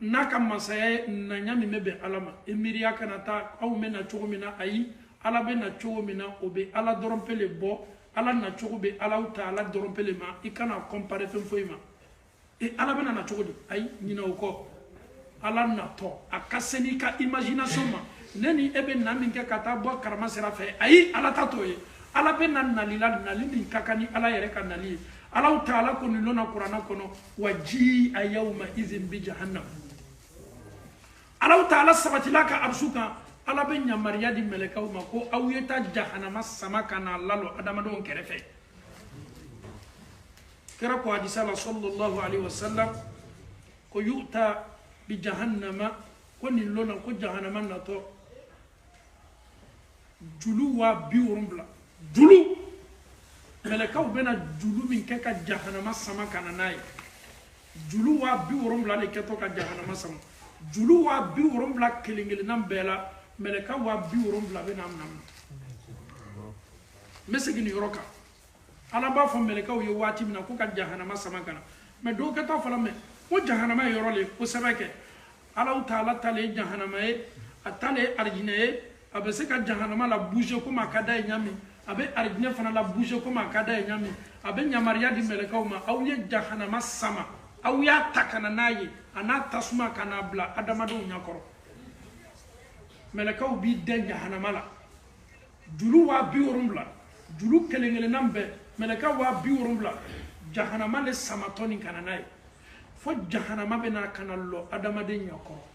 n'a ka masaya nanya min bɛ bɛn Allah ma e miiriya kana taa aw mɛna cogo min na ayi Allah bena cogo min na o bɛ Allah dɔrɔn pe le bɔ Allah na cogo bɛ Allah ta'ala dɔrɔn pe le ma i kana comparer fɛn foyi ma e Allah bena na cogo di ayi ɲinɛ o kɔ Allah natɔ a ka se n'i ka imagination ma ne ni e bɛ na min kɛ ka taa bɔ karama sira fɛ ayi Allah ta t'o ye Allah bena nalila nali min ka kan ni Allah yɛrɛ ka nali ye Allah ta'ala ko ni lona Qur'ana kono waji ayawma izin bi jahannam Allah ta'ala sabatila ka arsuka Allah be nyamariya di melekaw ma ko aw yeta jahannama sama kana lalo adamadon kɛrɛfɛ kira ko hadisa la sallallahu alaihi wasallam ko yu'ta bi jahannama ko ni lona ko jahannama nato julu wa biwurbla julu melekaw bena julu min kɛ ka jahannama sama kana n'a ye julu wa biwurbla de kɛtɔ ka jahannama sama julu wa biwurbla kelen-kelenna bɛɛ la melekaw wa biwurbla bena amna n bɛ segin nin yɔrɔ kan Ala b'a fɔ melekaw ye waati min na ko ka jahannama sama kana mais dɔw kɛtɔ fɔlɔ mɛ ko jahannama ye yɔrɔ le kosɛbɛ kɛ Ala ta'ala tale ye jahannama ye a tale ye arijinɛ ye a bɛ se ka jahannama la bouger comme a ka d'a ye ɲami a bɛ arijinɛ fana la bouger comme a ka d'a ye ɲami a bɛ yamariya di melekaw ma aw ye jahannama sama aw y'a ta kana n'a ye a n'a tasuma ka n'a bila adamadenw ɲɛkɔrɔ melekaw b'i dɛn jahannama la julu wa 70 julu kelen-kelenna bɛɛ melekaw wa 70 jahannama le samatɔ ni kana n'a ye fo jahannama bɛna kana lɔ adamaden ɲɛkɔrɔ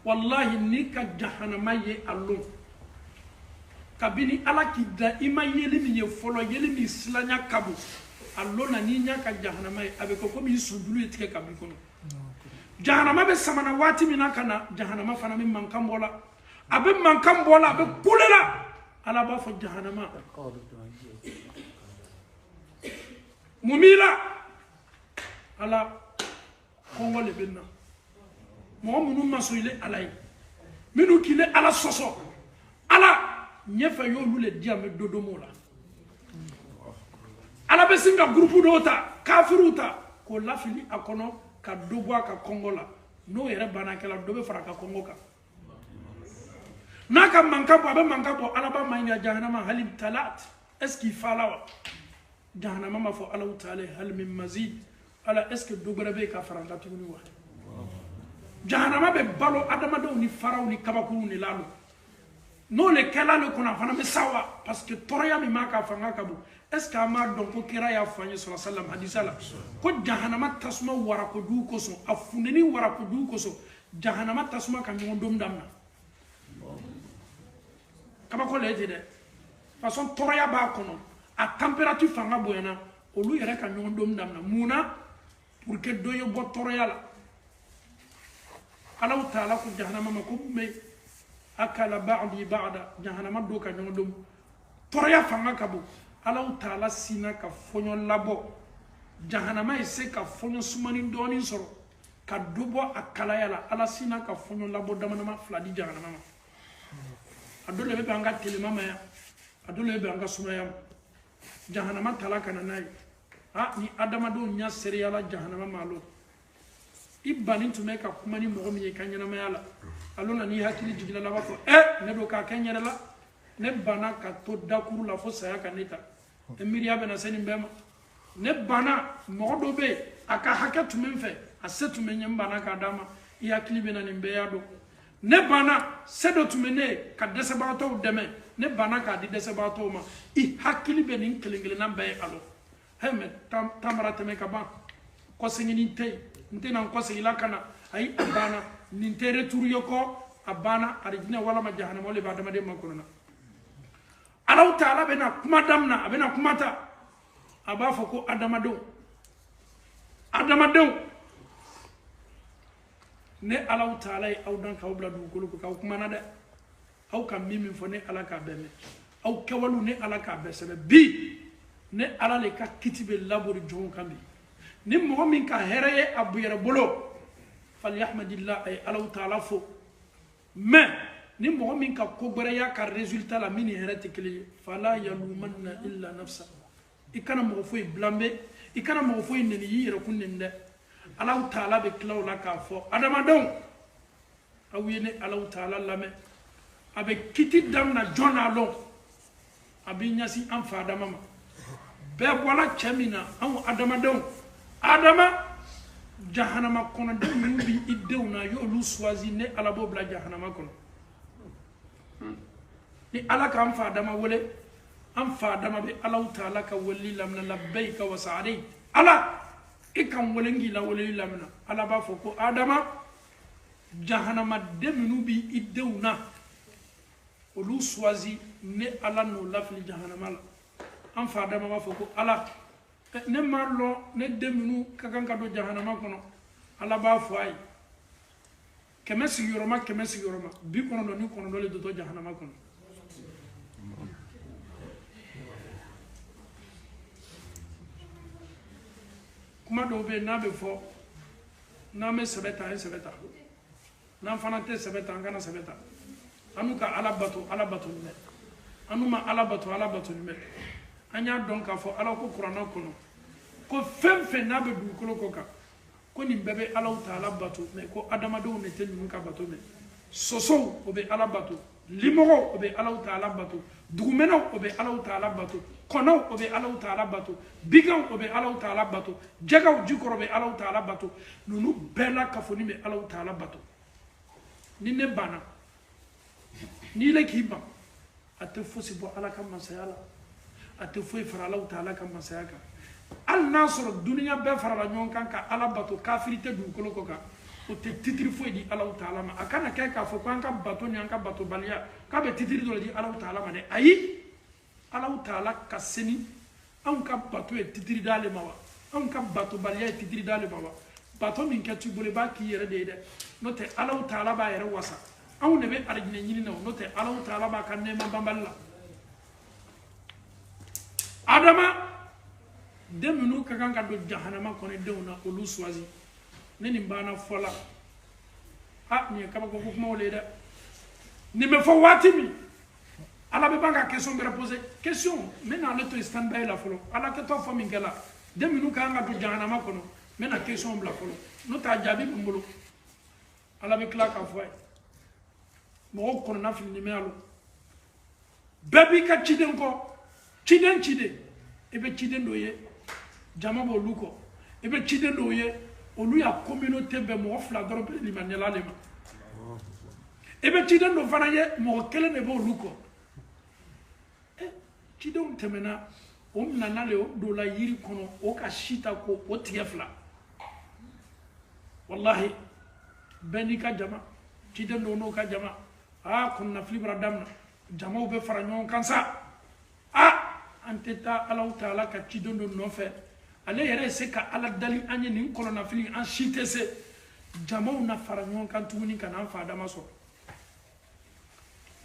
wallahi ni ka jahannama ye a lon kabini Ala k'i da i ma yeli min ye fɔlɔ yeli min silanya ka bon a lon na n'i ɲa ka jahannama ye a bɛ kɛ komi i sunjulu ye tigɛ ka b'i kɔnɔ jahannama bɛ samana waati min na ka na jahannama fana bɛ mankan bɔ la a bɛ mankan bɔ la a bɛ kule la Ala b'a fɔ jahannama mun b'i la Ala kɔngɔ le bɛ na mɔgɔ minnu ma sɔn ile Ala ye minnu k'i le Ala sɔsɔ Ala ɲɛfɛ y'olu le di yan bɛ dodomo la Ala bɛ sin ka groupe dɔw ta kafiriw ta k'o lafili a kɔnɔ ka dɔ bɔ a ka kɔngɔ la n'o yɛrɛ banna kɛla dɔ bɛ fara a ka kɔngɔ kan n'a ka mankan bɔ a bɛ mankan bɔ Ala b'a maɲininka jahannama hali talat est-ce qu'il fala wa jahannama ma fɔ Ala ta'ala hal min mazid Ala est-ce que dɔ wɛrɛ bɛ yen ka fara n kan tuguni wa jahannama bɛ balo adamadenw ni faraw ni kabakurunw de la n'o le kɛla le kɔnɔ a fana bɛ sa wa parce que tɔɔrɔya min b'a ka fanga ka bon est-ce que an m'a dɔn ko kira y'a fɔ an ye sallallahu alaihi wasallam hadisa la ko jahannama tasuma wara kojugu kosɔn a funteni wara kojugu kosɔn jahannama tasuma ka ɲɔgɔn dom daminɛ kabako le tɛ dɛ façon tɔɔrɔya b'a kɔnɔ a température fanga bonyana olu yɛrɛ ka ɲɔgɔn dom daminɛ mun na pour que dɔ ye bɔ tɔɔrɔya la Ala ta'ala ko jahannama ma ko me akala ba'di ba'da jahannama do ka ɲɔgɔn dom tɔɔrɔya fanga ka bon Ala ta'ala sina ka fɔɲɔ labɔ jahannama ye se ka fɔɲɔ sumani dɔɔni sɔrɔ ka do bɔ a kalaya la Ala sina ka fɔɲɔ labɔ damanama fila di jahannama ma a dɔ le bɛ an ka telema ma ya a dɔ le bɛ an ka sumaya ma jahannama tala kana n'a ye ni adamadenw ɲa sereyala jahannama ma lo i banin tun bɛ ka kuma ni mɔgɔ min ye ka ɲɛnamaya la alo na n'i hakili jigila la b'a fɔ ne do k'a kɛ n yɛrɛ la ne banna ka to dakuru la fo saya ka ne ta miiriya bɛna se nin bɛɛ ma ne banna mɔgɔ dɔ bɛ yen a ka hakɛ tun bɛ n fɛ a se tun bɛ n ye n banna k'a d'a ma i hakili bɛna nin bɛɛ y'a dɔn ne banna se dɔ tun bɛ ne ye ka dɛsɛbagatɔw dɛmɛ ne banna k'a di dɛsɛbagatɔw ma i hakili bɛ nin kelen-kelenna bɛɛ ye a lɔ mɛ tamara tɛmɛ ka ban kɔsegin tɛ yen n tɛna n kɔsegin la ka na ayi a banna nin tɛ retour ye kɔ abana arijina wala ma jahannama wala ba adama de makonona Allah Ta'ala bena kuma damna abena kumata aba foko adama do ne Allah Ta'ala aw dan ka obla du ko ka kuma na de aw ka mimi fo ne ala ka beme aw kawalu ne ala ka besebe bi ne ala le ka kitibe labori jon kambi ni mo min ka hereye abu yere bolo falyahmadillah ay Allah Ta'ala fo mais ni mo min ka ko gbere ya ka résultat la mini herete kele fala yalumanna illa nafsa ikana mo fo blambe ikana mo fo neni yire kunnende Allah Ta'ala be klawla ka fo adama don awiyene Allah Ta'ala lame abe kiti damna jona long abi nyasi an fa adama ma be wala chamina an adama don adama jahannama kono de yubi idewna yo lu swazi ne ala bo bla jahannama kono ni ala ka an fa adama wole an fa adama be Allah Ta'ala ka wali lamna labbaika wa sa'id ala ikan wolengi la wole lamna ala ba fo ko adama jahannama de yubi idewna olu swazi ne ala no lafli jahannama la an fa adama ba fo ko ala ne marlo ne deminu kakanka do jahannama kono ala ba fo ay kemesi yoroma bi kono do ni kono do le do jahannama kono kuma do be na be fo na me sebeta na fanate sebeta ngana sebeta anuka ala bato me anuma ala bato me anya donc afo ala ko qur'ana kono ko femfe na be du ko ka ko ni bebe ala Ta'ala bato me ko adama do ne tenu ka bato me soso obe ala bato limoro obe ala Ta'ala bato dugumeno obe ala Ta'ala bato kono obe ala Ta'ala bato bigaw obe ala Ta'ala bato jagaw jikoro obe ala Ta'ala bato nunu bela kafoni me ala Ta'ala bato ni ne bana ni le kiba ate fosi bo ala ka masayala ate foi fara Allah Ta'ala ka masayaka al nasr dunya be fara la nyon kan ka ala bato kafirite du ko ko ka o te titri foi di Allah Ta'ala ma akana ke ka fo kan ka bato nyan ka bato balia ka be titri do di Allah Ta'ala ma ne ayi Allah Ta'ala ka seni an ka bato e titri dale ma wa an ka bato balia e titri dale ma wa bato min ka tu bole ba ki yere de no te Allah Ta'ala ba yere wasa aw ne be arjine nyini no te Allah Ta'ala ba kan ne ma bamballa adama demunu kakanka do jahannama kono dewna olu swazi neni bana fola ni kaba ko kuma wole da ni me fo watimi ala be banga question be poser question mena le to stand by la folo ala ke to fo min gala demunu kakanka do jahannama kono mena question bla folo no ta jabi mbulu ala be kla ka fo mo ko na fil ni melo bebi ka chiden ko chiden ebe chiden doye jama bo luko ebe chiden doye olu ya communauté be mo fla doro be limanela lema ebe chiden do fana ye mo kele ne bo luko chiden temena o mnana le do la yiri kono o ka shita ko o tiefla wallahi beni ka jama chiden do no ka jama kon na flibra damna jama be fara nyon kansa anteta Allah Ta'ala ka chidondo no fe ale yere se ka ala dali anye ni kono na fili an shite se jamaw na fara nyon kan tuni kan an fa adama so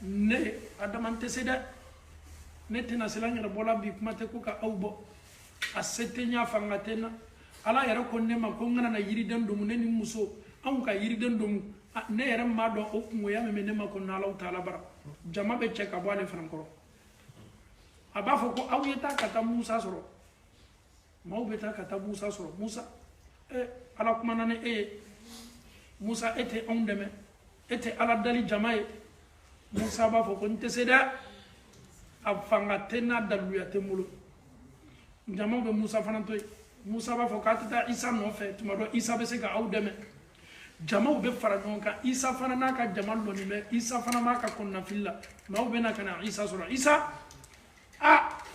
ne adama anteseda ne tena selanya bola bi kuma te ko ka awbo asetenya fangatena ala yere ko ne ma ko ngana na yiri den dum ne ni muso an ka yiri den dum ne yere ma do o ko ya me ne ma ko na Allah Ta'ala bara jama be cheka bo ale frankoro aba fo ko awiyeta kata Musa soro mawbeta kata Musa soro Musa ala kuma nane Musa était ondeme était ala dali jamae Musa ba fo ko nteseda afanga tena daluya temulo jama be Musa fanantoy Musa ba fo katata Isa no fe tuma do Isa be se ka awdeme jama be fara nonka Isa fanana ka jamal lo ni me Isa fanama ka konna filla mawbena kana Isa soro Isa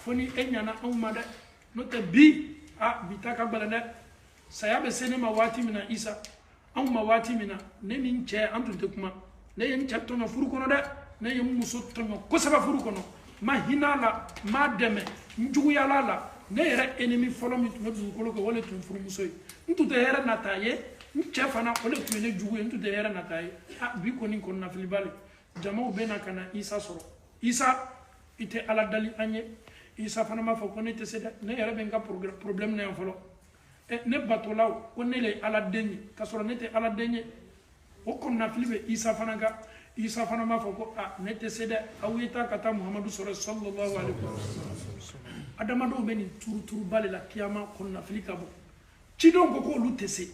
foni enyana umada no te bi bitaka balane saya be sene ma wati mina Isa an ma wati mina ne min che an tunte kuma ne yen chatto no furu kono de ne yen muso tonyo ko saba furu kono ma hinala ma deme njugu yala la ne yere ennemi folo mi tuma du ko ko wala tun furu muso yi ntu de yere nataye nche fana wala tun ne jugu ntu de yere nataye ah bi ko ni ko na filibali jamaw bena kana isa soro isa ite ala dali anye isa fana ma fa ko ne te seda ne yere ben ka problème ne folo ne batolaw ko ne le ala denni ka soro ne te ala denni o ko na filibe isa fana ga isa fana ma fa ko ah ne te seda awita kata muhammadu sallallahu alaihi wasallam adama do beni turu bale la kiyama ko na filika bo ci don ko lu tese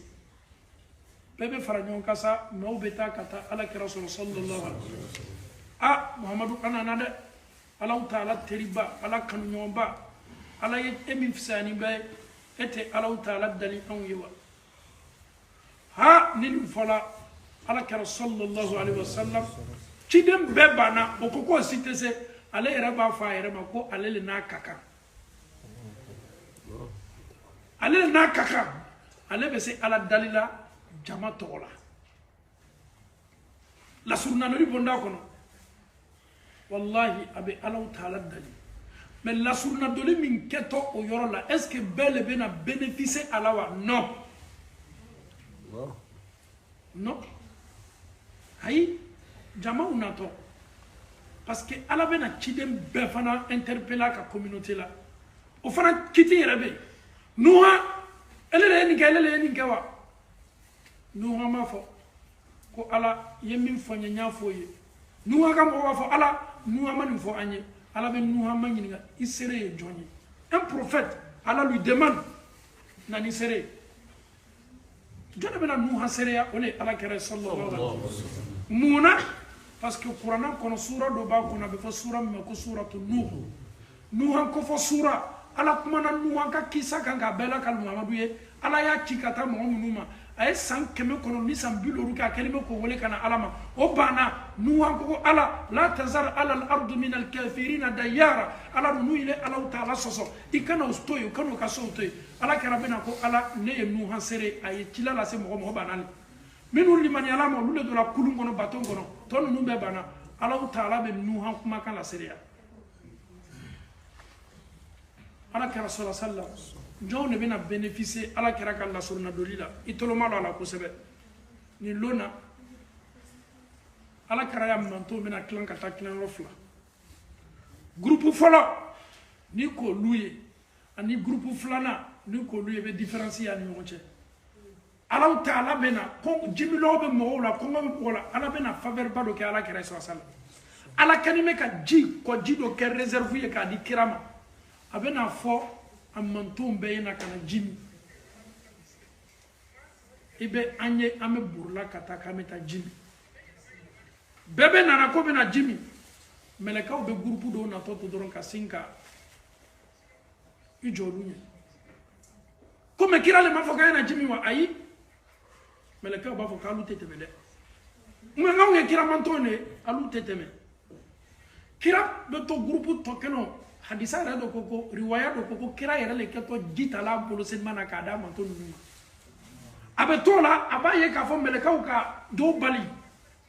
bebe faranyon kasa no beta kata ala ki rasul sallallahu alaihi wasallam ah muhammadu anana de ala taala teriba ala kanu nyomba ala emi fsani be ete ala taala dali an yewa ha nil fola ala ki rasul sallallahu alaihi wasallam ci dem bebana o ko sitese ala era ba fa era ma ko ala le na kaka ale na kaka ale be se ala dalila jama tola la surna no bonda kono wallahi abe ala taala dali mais la surna doli min keto o yorola est-ce que belle bena bénéficier ala wa non non hay jama unato parce que ala bena chidem be fana interpeller ka communauté la o fana kiti rebe Nuha, elle est ni kawa. Nuha ma fo. Ko ala yemin fo nya foye. Nuha kam o fo ala nuha man fo anye. Ala ben nuha man ni nga isere joni. Un prophète, ala lui demande nani sere. Jona bena nuha sere ya ole ala kere sallallahu alaihi wasallam. Muna parce que Qur'an kono sura do ba kono be fo sura me ko suratu nuh. Nuha ko fo sura ala kumana nuwanka kisa kanga bela kal muhammadu ye ala ya cikata mo munuma ay san keme kono ni san biloru ka kelime ko wole kana alama o bana nuwanko ko ala la tazar ala al ard min al kafirin dayara ala nu ile ala taala soso ikana ustoyo kanu ka sotoy ala karabena ko ala ne nuhan sere ay cilala se mo banal minul liman yalama lule do la kulun gono baton gono ton nu be bana ala taala be nuhan kuma kala sere ala kira sallallahu jon ne bena bénéficier ala kira ka la surna dolila itoloma ala ko sebe ni lona ala kira ya manto bena klan ka ta klan rofla groupe folo ni ko luye ani groupe flana ni ko luye be différencier ani monche ala taala bena ko jimilo be mo la ko ngam ko la ala bena faveur bado ke ala kira sallallahu ala kanime ka ji ko jido ke réservé ka di kirama abena fo amantum beyna kana jimi ibe anye ame burla kata kameta jimi bebe nana ko bena jimi meleka obe groupe do na toto doron ka sinka ijolunya comme kirale mafoka na jimi wa ayi meleka ba fo kalu teteme de mwenga nge kira mantone alu teteme kira do to groupe to keno hadisa ra do koko riwaya do koko kira yere le keto jitala bolo sen mana ka da manto numa abe tola abaye ka fo meleka ka do bali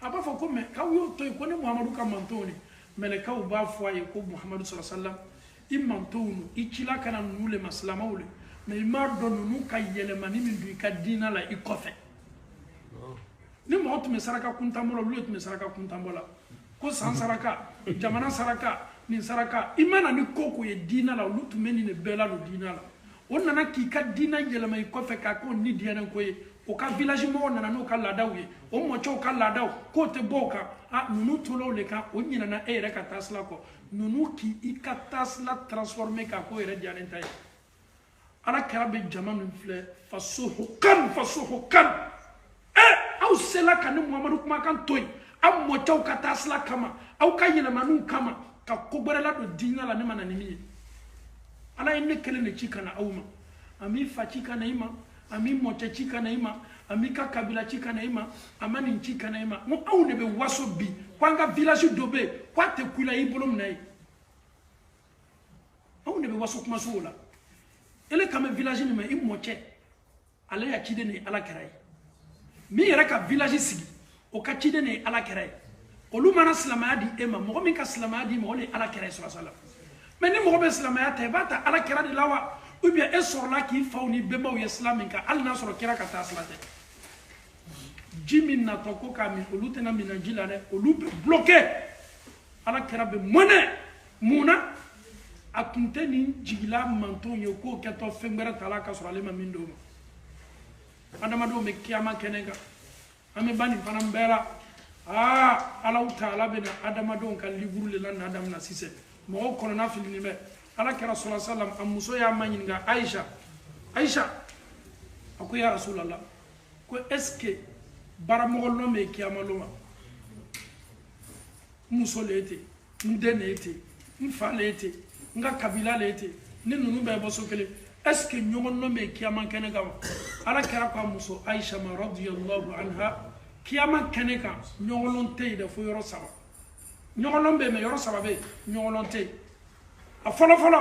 aba fo ko me ka yo to ko ne muhammadu ka manto ne meleka ba fo aye ko muhammadu sallallahu alaihi wasallam immanto nu ichila kana nule maslama ule me ma do nu ka yele mani min du ka dina la ikofe ni mo to me saraka kuntambola lu to me saraka kuntambola ko san saraka jamana saraka ni saraka imana ni koko ye dina la lutu meni ne bela lo dina la on nana ki ka dina yelema ko fe ka ko ni diana ko ye o ka village mo nana no ka ladaw ye o mo cho ka ladaw ko te boka a nunu tolo le ka o nyina na ere ka tasla ko nunu ki i ka tasla transformer ka ko ere diana tay ala karabe jamanu fle fasuhukan au sela kanu muhammadu kuma kan toy am mo cho ka tasla kama au ka yelema nu kama ka koborela do dina la ne mana nimi ala enne kele ne chika na auma ami fa chika na ima ami mocha chika na ima ami ka kabila chika na ima amani chika na ima mo au ne be waso bi kwanga village dobe kwate kula ibolom na au ne be waso kuma so la ele kama village ni ma imoche ala ya chide ne ala karai mi yera ka village sigi o ka ciden ne ala kɛra ye olu mana silamɛya di e ma mɔgɔ min ka silamɛya di ma o de ala kɛra ye sallallahu alaihi wasallam mais ni mɔgɔ bɛ silamɛya ta i b'a ta ala kɛra de la wa ou bien e sɔrɔla k'i faw ni bɛnbaw ye silamɛ min kan hali n'a sɔrɔ kɛra ka taa sira tɛ ji min natɔ ko k'a min olu tɛna mina ji la dɛ olu bɛ bloqué ala kɛra bɛ mɔnɛ mun na a tun tɛ nin jigila mantonw ye k'o kɛtɔ fɛn wɛrɛ ta la ka sɔrɔ ale ma min d'o ma adamadenw bɛ kiyama kɛnɛ kan an bɛ ba nin fana bɛɛ la Alahu Taala bɛ na adamadenw ka liburu de la n'a daminɛ sisan mɔgɔw kɔnɔna filinin bɛ ala kɛra sallallahu alaihi wasallam a muso y'a ma ɲininka Aisha a ko ya Rasulallah ko est-ce que baramɔgɔlɔn bɛ kiyama lɔn ma n muso le ye ten n den le ye ten n fa le ye ten n ka kabila le ye ten ni ninnu bɛɛ bɔ so kelen est-ce que ɲɔgɔnlɔn bɛ kiyama kɛnɛ kan ala kɛra ko a muso Aisha ma radiyallahu anha kiyama kɛnɛ kan ɲɔgɔnlɔn tɛ yen dɛ fo yɔrɔ 3 ɲɔgɔnlɔn bɛ yen mais yɔrɔ 3 bɛ yen ɲɔgɔnlɔn tɛ yen a fɔlɔfɔlɔ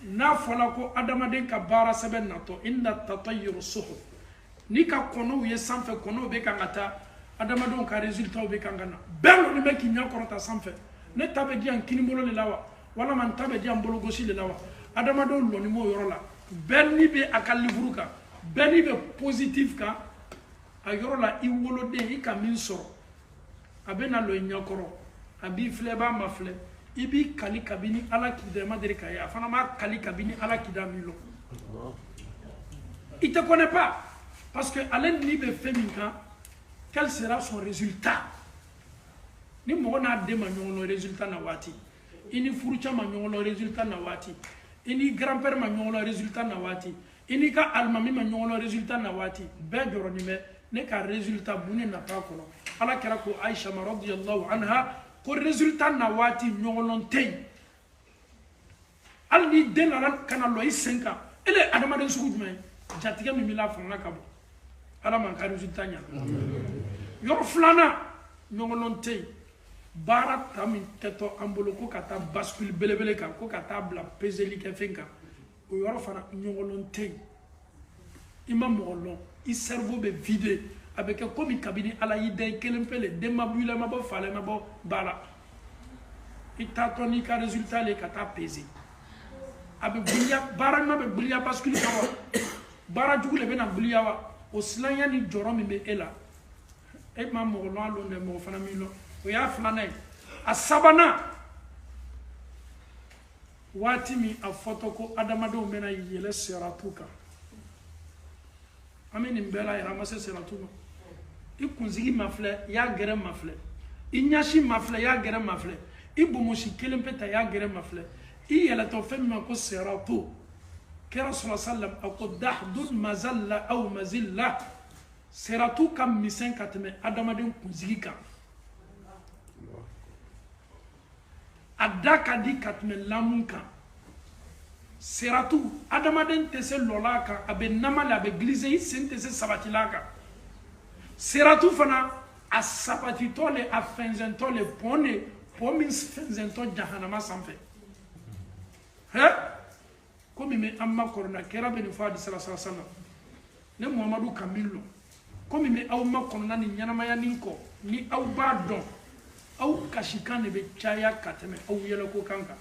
n'a fɔla ko adamaden ka baara sɛbɛn natɔ inna tatayyuru suhuf ni ka kɔnɔw ye sanfɛ kɔnɔw bɛ kan ka taa adamadenw ka résultats bɛ kan ka na bɛɛ lɔni bɛ k'i ɲɛ kɔrɔta sanfɛ ne ta bɛ di yan kinibolo de la wa walama n ta bɛ di yan bologosi de la wa adamadenw lɔni m'o yɔrɔ la bɛɛ ni bɛ a ka livre kan bɛɛ ni bɛ positif kan a yɔrɔ la i woloden i ka min sɔrɔ a bɛ na lɔ i ɲɛkɔrɔ a b'i filɛ i b'a ma filɛ i b'i kali kabini ala k'i da i ma deli k'a ye a fana b'a kali kabini ala k'i da min lɔ i te connais pas parce que ale ni bɛ fɛn min kan quel sera son résultat ni mɔgɔ n'a den ma ɲɔgɔn lɔ résultat na waati i ni furucɛ ma ɲɔgɔn lɔ résultat na waati i ni grand-père ma ɲɔgɔn lɔ résultat na waati i n'i ka alimami ma ɲɔgɔn lɔ résultat na waati bɛɛ jɔrɔnin bɛ ne ka résultat mun ne nata kɔnɔ ala kɛra ko Aisha ma radiyallahu anha ko résultat na waati ɲɔgɔnlɔn tɛ yen hali ni den nana ka na lɔ i sen kan ele ye adamaden sugu jumɛn ye jatigɛ min b'i la a fanga ka bon ala man ka résultat ɲana yɔrɔ filanan ɲɔgɔnlɔn tɛ yen baara ta min kɛtɔ an bolo ko ka taa bascule belebele kan ko ka taa bila peseli kɛ fɛn kan o yɔrɔ fana ɲɔgɔnlɔn tɛ yen i ma mɔgɔ lɔn i cerveau bɛ vide a bɛ kɛ komi kabini ala y'i da i kelen pe le den ma bɔ i la i ma bɔ fa la i ma bɔ ba la i taatɔ n'i ka résultat le ka taa peser a bɛ giliya baara ɲuman bɛ giliya bascule kan wa baara jugu le bɛ na giliya wa o silamɛya ni jɔrɔ min bɛ e la e ma mɔgɔ lɔn a lɔn dɛ mɔgɔ fana min lɔn o y'a filanan ye a sabanan waati min a fɔtɔ ko adamadenw bɛna yɛlɛ siratu kan an bɛ nin bɛɛ la yɛrɛ an ma se siratu ma i kunsigi ma filɛ i y'a gɛrɛ ma filɛ i ɲɛsi ma filɛ i y'a gɛrɛ ma filɛ i bomosi kelen pe ta i y'a gɛrɛ ma filɛ i yɛlɛtɔ fɛn min ma ko siratu kɛra sɔrɔ sallam a ko dahdun mazalla aw mazilla siratu ka misɛn ka tɛmɛ adamaden kunsigi kan a da ka di ka tɛmɛ lamu kan siratu adamaden tɛ se lɔla kan a bɛ namali a bɛ glisse i sen tɛ se sabatila kan siratu fana a sabatitɔ le a fɛnsɛntɔ le pɔn min fɛnsɛntɔ jahanama sanfɛ hɛ komi bɛ an makɔrɔna kɛra bɛ nin fɔ a di salasala ne muhamadu ka min lɔ komi bɛ aw makɔrɔna ni ɲɛnamaya nin kɔ ni aw b'a dɔn aw kasikan de bɛ caya ka tɛmɛ aw yɛlɛko kan kan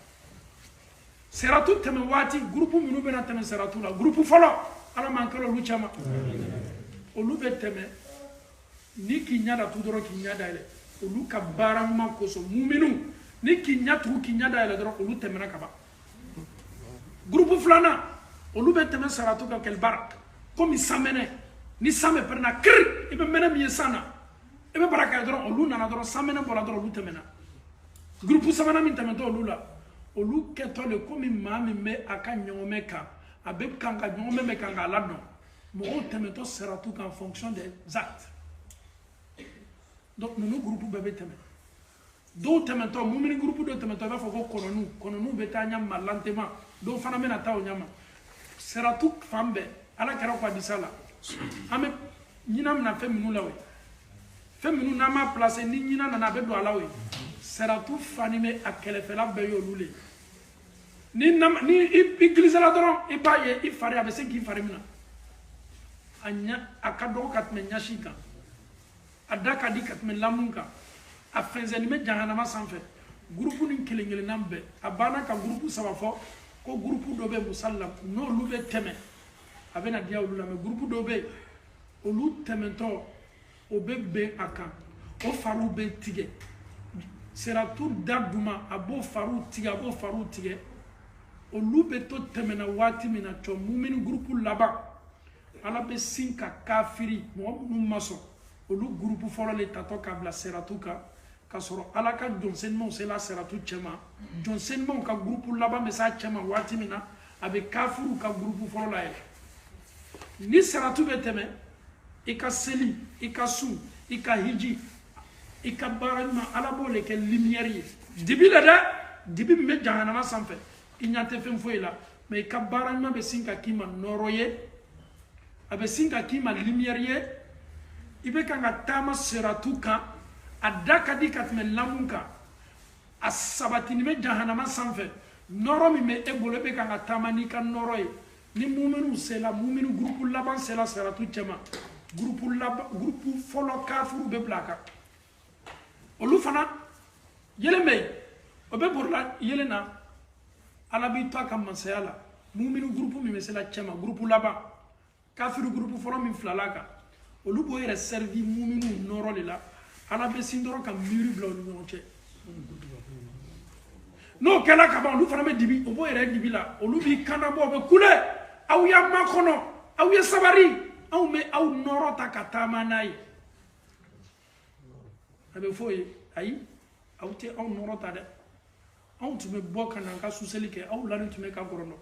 siratu tɛmɛ waati groupe minnu bɛna tɛmɛ siratu la groupe fɔlɔ ala m'an kɛra olu caman olu bɛ tɛmɛ ni k'i ɲɛ datugu dɔrɔn k'i ɲɛ dayɛlɛ olu ka baara ɲuman kosɔn muminu ni k'i ɲɛ tugu k'i ɲɛ dayɛlɛ dɔrɔn olu tɛmɛna ka ban groupe filanan olu bɛ tɛmɛ siratu kan kɛlɛ baara komi sanmɛnɛ ni san bɛ pɛrɛnna kiri i bɛ mɛnɛ min ye san na i bɛ baara kɛ dɔrɔn olu nana dɔrɔn sanmɛnɛ bɔra dɔrɔn olu tɛmɛna groupe sabanan min tɛmɛtɔ olu la olu kɛtɔ le komi maa min bɛ a ka ɲɔgɔnmɛ kan a bɛ kan ka ɲɔgɔnmɛ bɛ kan k'a ladɔn mɔgɔw tɛmɛtɔ siratu kan en fonction des actes donc ninnu groupe bɛɛ bɛ tɛmɛ dɔw tɛmɛtɔ mumini groupe dɔw tɛmɛtɔ i b'a fɔ ko kɔnɔniw bɛ taa ɲɛ lantɛma dɔw fana bɛna taa o ɲɛ ma siratu fan bɛɛ ala kɛra ko a disa la an bɛ ɲinan mina fɛn minnu la o ye fɛn minnu n'an m'a placer ni ɲinan nana a bɛ don a la o ye siratu fani bɛ a kɛlɛfɛla bɛɛ y'olu le ni i gilisera dɔrɔn i b'a ye i fari a bɛ se k'i fari minɛ a ka dɔgɔ ka tɛmɛ ɲɛsi kan adaka di katme lamunka a fenzeni me jahanama sanfɛ groupe ni kelen-kelennan bɛɛ a banna ka groupe saba fɔ ko groupe dɔ bɛ musallam n'olu bɛ tɛmɛ a bɛna diya olu la mais groupe dɔ bɛ yen olu tɛmɛtɔ o bɛ bɛn a kan o fariw bɛ tigɛ siratu da duma a b'o fariw tigɛ olu bɛ to tɛmɛna waati min na cɔ mumini groupe laban ala bɛ sin ka kafiri mɔgɔ minnu ma sɔn olu groupe fɔlɔ le tatɔ k'a bila siratu kan ka sɔrɔ ala ka jɔnsenmaw sela siratu cɛma jɔnsenmaw ka groupe laban bɛ s'a cɛma waati min na a bɛ kafiriw ka groupe fɔlɔ la yɛlɛ ni siratu bɛ tɛmɛ i ka seli i ka sun i ka hiji i ka baara ɲuman ala b'o le kɛ lumière ye dibi la dɛ dibi min bɛ jahanama sanfɛ i ɲɛ tɛ fɛn foyi la mais i ka baara ɲuman bɛ sin ka k'i ma nɔɔrɔ ye a bɛ sin ka k'i ma lumière ye i bɛ kan ka taama siratu kan a da ka di ka tɛmɛ lamun kan a sabatini bɛ jahanama sanfɛ nɔɔrɔ min bɛ e bolo e bɛ kan ka taama n'i ka nɔɔrɔ ye ni muminu sela muminu groupe laban sela siratu cɛma groupe fɔlɔ kafiru bɛ bila a kan olu fana yelen bɛ yen o bɛ borila yelen na ala b'i to a ka masaya la muminu groupe min bɛ sela cɛma groupe laban kafiru groupe fɔlɔ min filala a kan olu b'o yɛrɛ servi muminu nɔɔrɔ de la ala bɛ sin dɔrɔn ka miiri bila u ni ɲɔgɔn cɛ n'o kɛla ka ban olu fana bɛ dibi o b'o yɛrɛ dibi la olu b'i kan bɔ o bɛ kule aw y'a makɔnɔ aw ye sabari anw bɛ aw nɔɔrɔ ta ka taama n'a ye a bɛ fɔ o ye ayi aw tɛ aw nɔɔrɔ ta dɛ anw tun bɛ bɔ ka na an ka suseli kɛ aw lani tun bɛ ka gɔrɔndɔ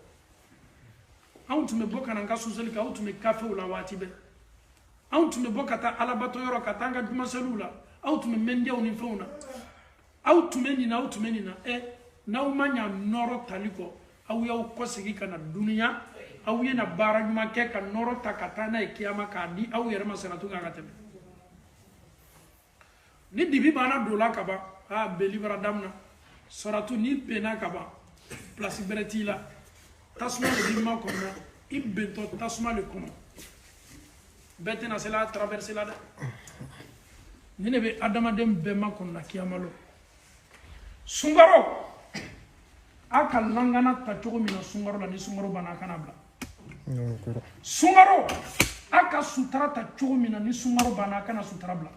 anw tun bɛ bɔ ka na an ka suseli kɛ aw tun bɛ kafew la waati bɛɛ anw tun bɛ bɔ ka taa alabato yɔrɔ ka taa an ka jumaseliw la aw tun bɛ mɛndiyaw ni fɛnw na aw tun bɛ nin na aw tun bɛ nin na n'aw ma ɲa nɔɔrɔ tali kɔ aw y'aw kɔsegi ka na duniya aw ye na baara ɲuman kɛ ka nɔɔrɔ ta ka taa n'a ye kiyama k'a di aw yɛrɛ ma siratu kan ka tɛmɛ ni dibi banna don la ka ban beli bara daminɛ siratu n'i benna ka ban place bɛrɛ t'i la tasuma de b'i makɔnɔ i bentɔ tasuma de kɔnɔ bɛɛ tɛna se la traverser la dɛ ni ne bɛ adamaden bɛɛ makɔnɔ kiyama lɔ sunkaro a ka langana ta cogo min na sunkaro la ni sunkaro banna a kana bila sunkaro a ka sutura ta cogo min na ni sunkaro banna a kana sutura bila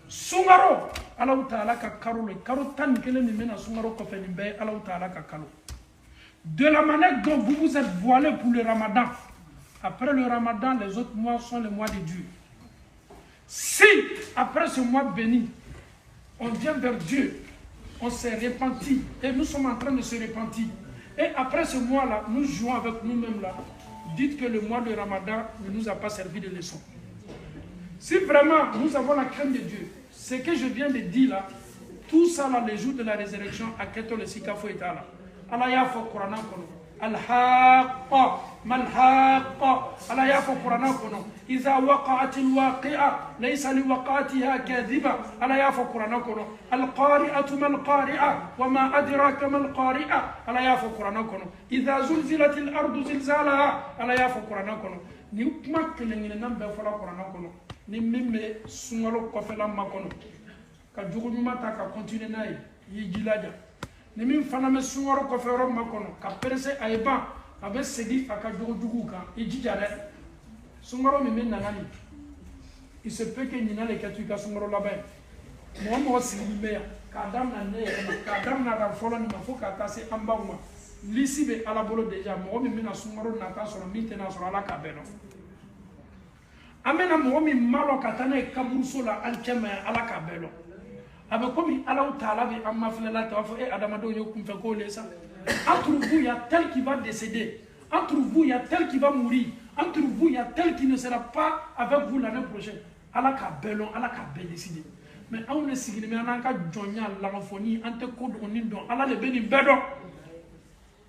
sunkaro Allahu Ta'ala ka karo le karo 11 min bɛna sunkaro kɔfɛ nin bɛɛ ye Allahu Ta'ala ka kalo de la manière dont vous vous êtes voilés pour le Ramadan après le Ramadan les autres mois sont les mois de Dieu si après ce mois béni on vient vers Dieu on s'est repenti et nous sommes en train de se repentir. Et après ce mois-là, nous jouons avec nous-mêmes là. Dites que le mois de Ramadan ne nous a pas servi de leçon. Si vraiment nous avons la crainte de Dieu, ce que je viens de dire là, tout ça là, les jours de la résurrection, à Keto le Sikafo et là. Allah ya fo Qur'an kono. Al-haqqa mal-haqqa. Allah ya fo Qur'an kono. إذا وقعت الواقعة ليس لوقعتها كاذبة ألا يافو قرآن كنو القارئة ما القارئة وما أدراك ما القارئة ألا يافو قرآن كنو إذا زلزلت الأرض زلزالها ألا يافو قرآن كنو نيوكما كلين نمبر فلا قرآن كنو نمم سنغلو كفلا ما كنو كجوغو نمتا كونتيني ناي يجيلاجا نمم فنام سنغلو كفلا ما كنو كبرسي أيبان أبس سيدي أكجوغو جوغو كا يجيجا Sungaro mi men nangani. Il se peut que nina le katu ka sungaro laban. Mo sigi be ya. Ka dam na ne ka dam na ran folo ni ma fo ka ta se amba uma. Lisi be ala bolo deja mo mi men na sungaro na ta soro mi tena soro ala ka beno. Amena mo mi malo ka tane kaburu sola an chema ala ka belo. Abe komi ala Ta'ala be amma flela ta fo adama do yo kum fe ko le sa. Entre vous il y a tel qui va décéder. Entre vous il y a tel qui va mourir. Entre vous, il y a tel qui ne sera pas avec vous l'année prochaine. Allah ka belon, Allah ka bel décidé. Mais on ne sait pas, on a un jonia, l'enfoni, on te code, on est dans. Allah le béni bédon.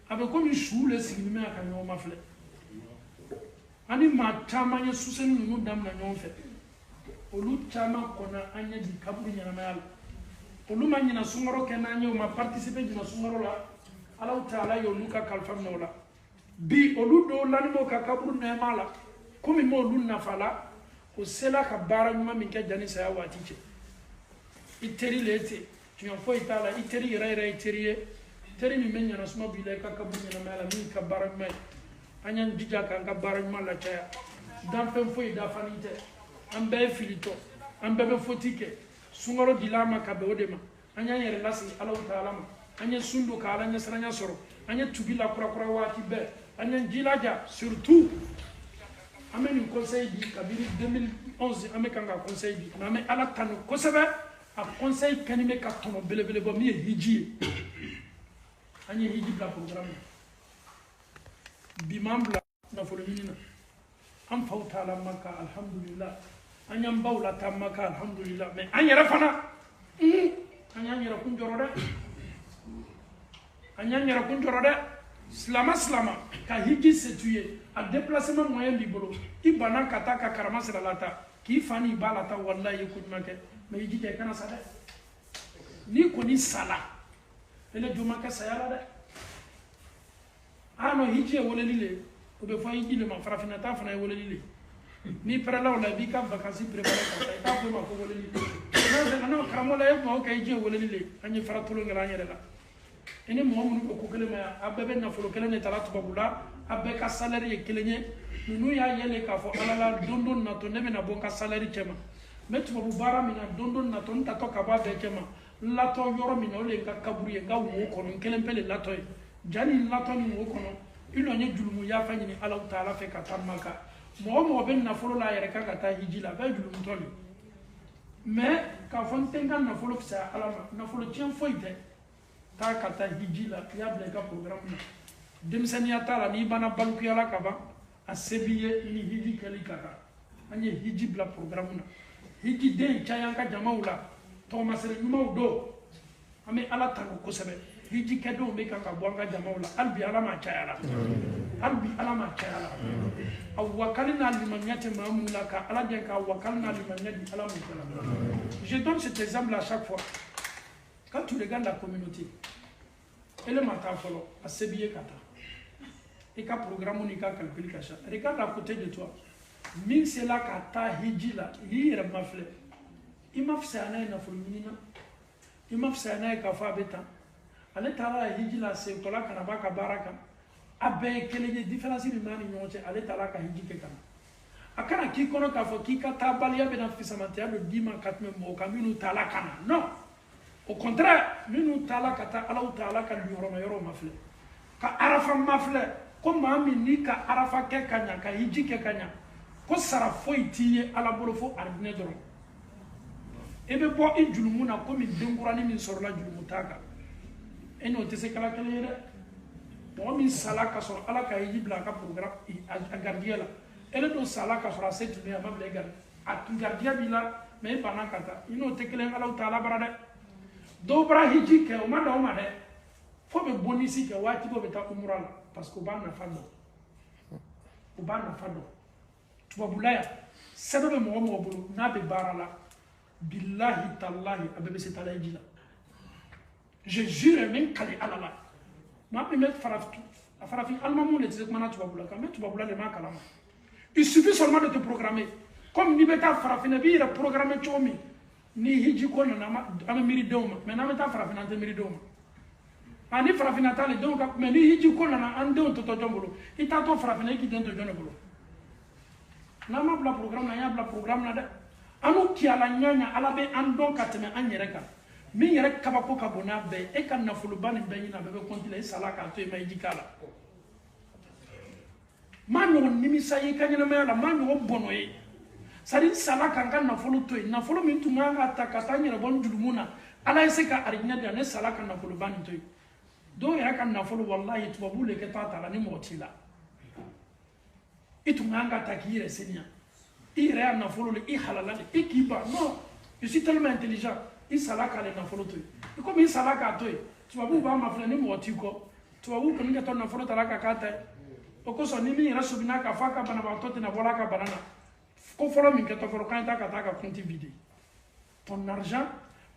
Avec comme une chou, le signe, à camion ma fleur. Ani ma chama ya susen nous dam na nyon fait. Olu chama kona anya di kaburi nyana mayal. Olu ma nyina sungaro kenanya ma participer dina sungaro la. Allah Ta'ala yo luka kalfam nola. Bi olu do lanimo ka kaburu nema la komi mo olu nafala o sela ka baara ɲuman min kɛ jani saya waati cɛ i teri le ten tiɲɛ foyi t'a la i teri yɛrɛ yɛrɛ ye teri ye teri min bɛ ɲanasuma b'i la i ka kabu ɲanamaya la min ka baara ɲuman ye an y'an jija k'an ka baara ɲuman lacaya danfɛn foyi dafalen tɛ an bɛɛ ye filitɔ an bɛɛ bɛ foti kɛ sunkalo dila an ma ka bɛn o de ma an y'an yɛrɛ lasigi Alahu Taala ma an ye sun don ka Ala ɲɛsiranya sɔrɔ an ye tubi la kurakura waati bɛɛ an ye jilaja surtout an bɛ nin conseil di kabini 2011 an bɛ kan ka conseil di mais an bɛ Ala tanu kosɛbɛ a conseil kɛni bɛ ka tɔnɔ belebele bɔ min ye hiji ye an ye hiji bila programme na bi m'an bila nafolo ɲini na an faw taala Maka alhamdulillah an y'an baw lataa Maka alhamdulillah mais an yɛrɛ fana an y'an yɛrɛ kun jɔrɔ dɛ an y'an yɛrɛ kun jɔrɔ dɛ silama ka hiji se tu ye a déplacement moyen b'i bolo i banna ka taa ka karama sira lata k'i fa ni ba lata wallahi ye ko ɲuman kɛ mais hiji kɛ kana sa dɛ ni kɔni sala ele joma kɛ saya la dɛ ah non hiji ye weleli le o bɛ fɔ hiji le ma farafinna ta fana ye weleli le ni pɛrɛla o la i b'i ka vacances préparer ka taa i t'a fɔ i ma ko weleli non karamɔgɔ la e tuma o kɛ hiji ye weleli le an ye faratolo kɛra an yɛrɛ la i ni mɔgɔ minnu bɛ ko kelen ma yan a bɛɛ bɛ nafolo kelen de tala tubabu la a bɛɛ ka salaire ye kelen ye ninnu y'a yɛlɛ k'a fɔ ala la don dɔ natɔ ne bɛna bɔ n ka salaire cɛ ma mɛ tubabu baara min na don dɔ natɔ n tatɔ ka bɔ a bɛɛ cɛ ma n latɔ yɔrɔ min na o de ye n ka kaburu ye n ka wo kɔnɔ n kelen pe de latɔ ye jani n latɔ ni wo kɔnɔ i nɔ ye julumu yafa ɲini Alahu Taala fɛ ka taa Maka mɔgɔ mɔgɔ bɛ nafolo la a yɛrɛ kan ka taa hiji la a bɛɛ ye julumutɔ de mais k'a fɔ n tɛ n ka nafolo fisaya ala ma nafolo tiɲɛ foyi tɛ taa ka taa hiji la i y'a bila i ka programme na denmisɛnniya t'a la n'i banna balikuya la ka ban a se b'i ye ni hiji kɛli ka kan an ye hiji bila programme na hiji den caya an ka jamaw la tɔgɔmasɛbɛ ɲumanw don an bɛ ala tanu kosɛbɛ hiji kɛdenw bɛ kan ka bɔ an ka jamaw la hali bi ala ma caya la hali bi ala ma caya la a wakali n'a limaniya tɛ maa mun la ka ala jɛ ka wakali n'a limaniya di ala mun kɛ la je donne cet exemple à chaque fois quand tu regardes la communauté ele ma taa fɔlɔ a se b'i ye ka taa i ka programme n'i ka calcul ka ca regarde à côté de toi min sela ka taa hiji la i y'i yɛrɛ mafilɛ i ma fisaya n'a ye nafolo ɲini na i ma fisaya n'a ye k'a fɔ a bɛ tan ale taara hiji la segutɔla kana b'a ka baara kan a bɛɛ ye kelen ye différence min b'a ni ɲɔgɔn cɛ ale taara ka hiji kɛ ka na a kana k'i kɔnɔ k'a fɔ k'i ka taabaliya bɛna fisamantɛya dɔ d'i ma ka tɛmɛ mɔgɔw kan minnu taala ka na non au contraire minnu taala ka taa Alahu Taala ka yɔrɔma yɔrɔ mafilɛ ka arafa mafilɛ ko maa min n'i ka arafa kɛ ka ɲa ka hiji kɛ ka ɲa ko sara foyi t'i ye ala bolo fo aridinɛ dɔrɔn e bɛ bɔ i julumu na komi denkurani min sɔrɔla julumu t'a kan e n'o tɛ se kala kelen ye dɛ mɔgɔ min sala ka sɔrɔ ala ka hiji bila a ka programme a gardien la ele dun sala ka sɔrɔ a se tun bɛ a ma bila a gardien b'i la mais i banna ka taa i n'o tɛ kelen Alahu Taala bara dɛ dɔw bɔra hiji kɛ o ma dan o ma dɛ fo bɛ bonisi kɛ waati dɔw bɛ taa umura la parce que u b'a nafa dɔn u b'a nafa dɔn tubabula yan sɛbɛn bɛ mɔgɔ mɔgɔ bolo n'a bɛ baara la billahi tallahi a bɛɛ bɛ se taa hiji la je jure min kali ala la maa min bɛ farafin alimamu de tɛ se kumana tubabula kan mɛ tubabula de m'a kalama il suffit seulement de te programmer comme n'i bɛ taa farafinna i b'i yɛrɛ programmer cogo min ni hiji ko nana an bɛ miiri denw ma mais n'an bɛ taa farafinna an tɛ miiri denw ma ni farafinna t'ale denw ka mais ni hiji ko nana an denw tɛ to jɔn bolo i t'a to farafinna i k'i den to jɔn de bolo n'an ma bila programme na an y'a bila programme na dɛ an n'u kiyala ɲaɲa ala bɛ an dɔn ka tɛmɛ an yɛrɛ kan min yɛrɛ kabako ka bon n'a bɛɛ ye e ka nafoloba nin bɛɛ ɲini a bɛɛ bɛ compte i sala k'a to yen ma hiji k'a la maa ɲɔgɔn nimisa ye i ka ɲɛnamaya la maa ɲɔgɔn bɔnɔ ye sadi sala kan ka nafolo to yen nafolo min tun kan ka ta ka taa n yɛrɛ bɔ n julumu na ala ye se ka arijinɛ di yan ne sala ka nafoloba nin to yen dɔw yɛrɛ ka nafolo wallahi tubabu le kɛ t'a ta la ni mɔgɔ t'i la i tun kan ka ta k'i yɛrɛ seniya i yɛrɛ y'a nafolo le i halala de i k'i ban non je suis tellement intelligent i sala k'ale nafolo to yen i komi i sala k'a to yen tubabuw b'a mafilɛ ni mɔgɔ t'i kɔ tubabuw kɔni ka to nafolo ta la ka k'a ta ye o kosɔn ni min yɛrɛ sobina k'a fɔ a ka banabagatɔ tɛna bɔ a ka bana na ko fɔlɔ min kɛtɔ fɔlɔ k'an ta ka taa ka compte vide ton argent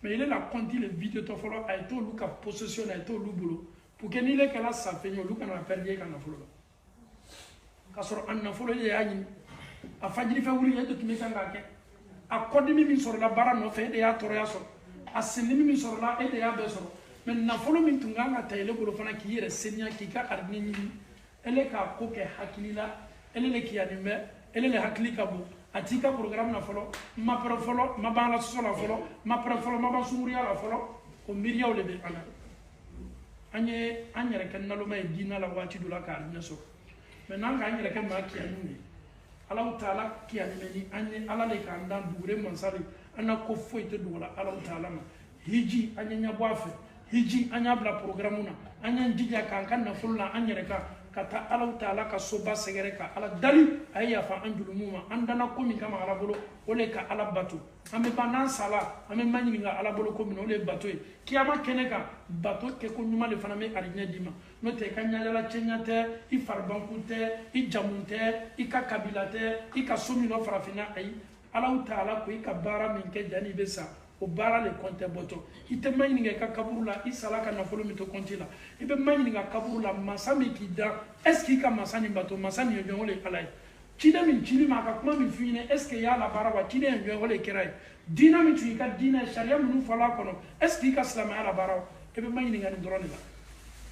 mais il est la compte le vide tɔ fɔlɔ a ye t'olu ka possession a ye t'olu bolo pour que n'i le kɛla sanfɛ ye olu kana perdre i ka nafolo la k'a sɔrɔ a nafolo de y'a ɲini a fajiri fɛ wuli e de tun bɛ kan k'a kɛ a kɔdimi min sɔrɔla baara nɔfɛ e de y'a tɔɔrɔya sɔrɔ a sendimi min sɔrɔla e de y'a bɛɛ sɔrɔ mɛ nafolo min tun kan ka ta ele bolo fana k'i yɛrɛ seniya k'i ka aridini ɲini ele k'a ko kɛ hakili la ele le kiyanin bɛ ele le hakili ka bon a t'i ka programme na fɔlɔ ma pɛrɛ fɔlɔ ma ban ala sɔsɔ la fɔlɔ ma pɛrɛ fɔlɔ ma ban sunguriya la fɔlɔ o miiriyaw de bɛ an na an ye an yɛrɛ kɛ naloma ye diinɛ la waati dɔ la k'a ɲɛ sɔrɔ mɛ n'an k'an yɛrɛ kɛ maa kiyanin de Allahu Taala kiyanin bɛ ni an ye ala de k'an dan dugure mansa de an na ko foyi tɛ dogo la Allahu Taala ma hiji an ye ɲɛbɔ a fɛ hiji an y'a bila programme na an y'an jija k'an ka nafolo la an yɛrɛ kan ka taa Allahu Taala ka soba sɛgɛrɛ ka ala dali a ye yafa an julumu ma an danna ko min kama ala bolo o le ka ala bato an bɛ ban n'an sala an bɛ ma ɲininka ala bolo ko min o le ye bato ye kiyama kɛnɛ kan bato kɛ ko ɲuman de fana bɛ arijinɛ d'i ma n'o tɛ i ka ɲaayala cɛɲa tɛ i faribanku tɛ i jamu tɛ i ka kabila tɛ i ka so min dɔ farafinna ayi Allahu Taala ko i ka baara min kɛ janni i bɛ sa o baara le kɔntɛ bɔtɔ i tɛ ma ɲininka i ka kaburu la i sala ka nafolo min to kɔnti la i bɛ ma ɲininka kaburu la masa min k'i da est ce que i ka masa nin bato masa nin ye jɔn o le ye ala ye ciden min cili ma a ka kuma min f'i ɲɛna est ce que i y'a labaara wa ciden ye jɔn o le kɛra ye diinɛ min tun i ka diinɛ ye sariya minnu fɔla a kɔnɔ est ce que i ka silamɛya labaara wa i bɛ ma ɲininka nin dɔrɔn de la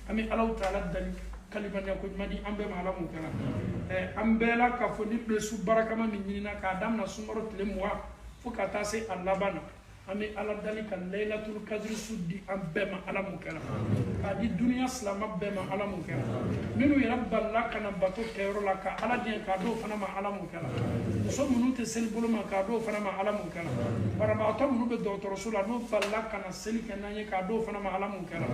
an bɛ Allahu Taala dali kalimaniya ko ɲuman di an bɛɛ ma ala mun kɛra an bɛɛ la k'a fɔ ni bilesi barakama min ɲinina k'a daminɛ sunkalo tile 20 fo ka taa se a laban na an bɛ ala dali ka laylatul kadiri su di an bɛɛ ma ala mun kɛra k'a di duniya silama bɛɛ ma ala mun kɛra minnu yɛrɛ balila ka na bato kɛyɔrɔ la ka ala diɲɛ k'a d'o fana ma ala mun kɛra muso minnu tɛ seli bolo ma k'a d'o fana ma ala mun kɛra banabagatɔ minnu bɛ dɔgɔtɔrɔso la n'o balila ka na seli kɛ n'an ye k'a d'o fana ma ala mun kɛra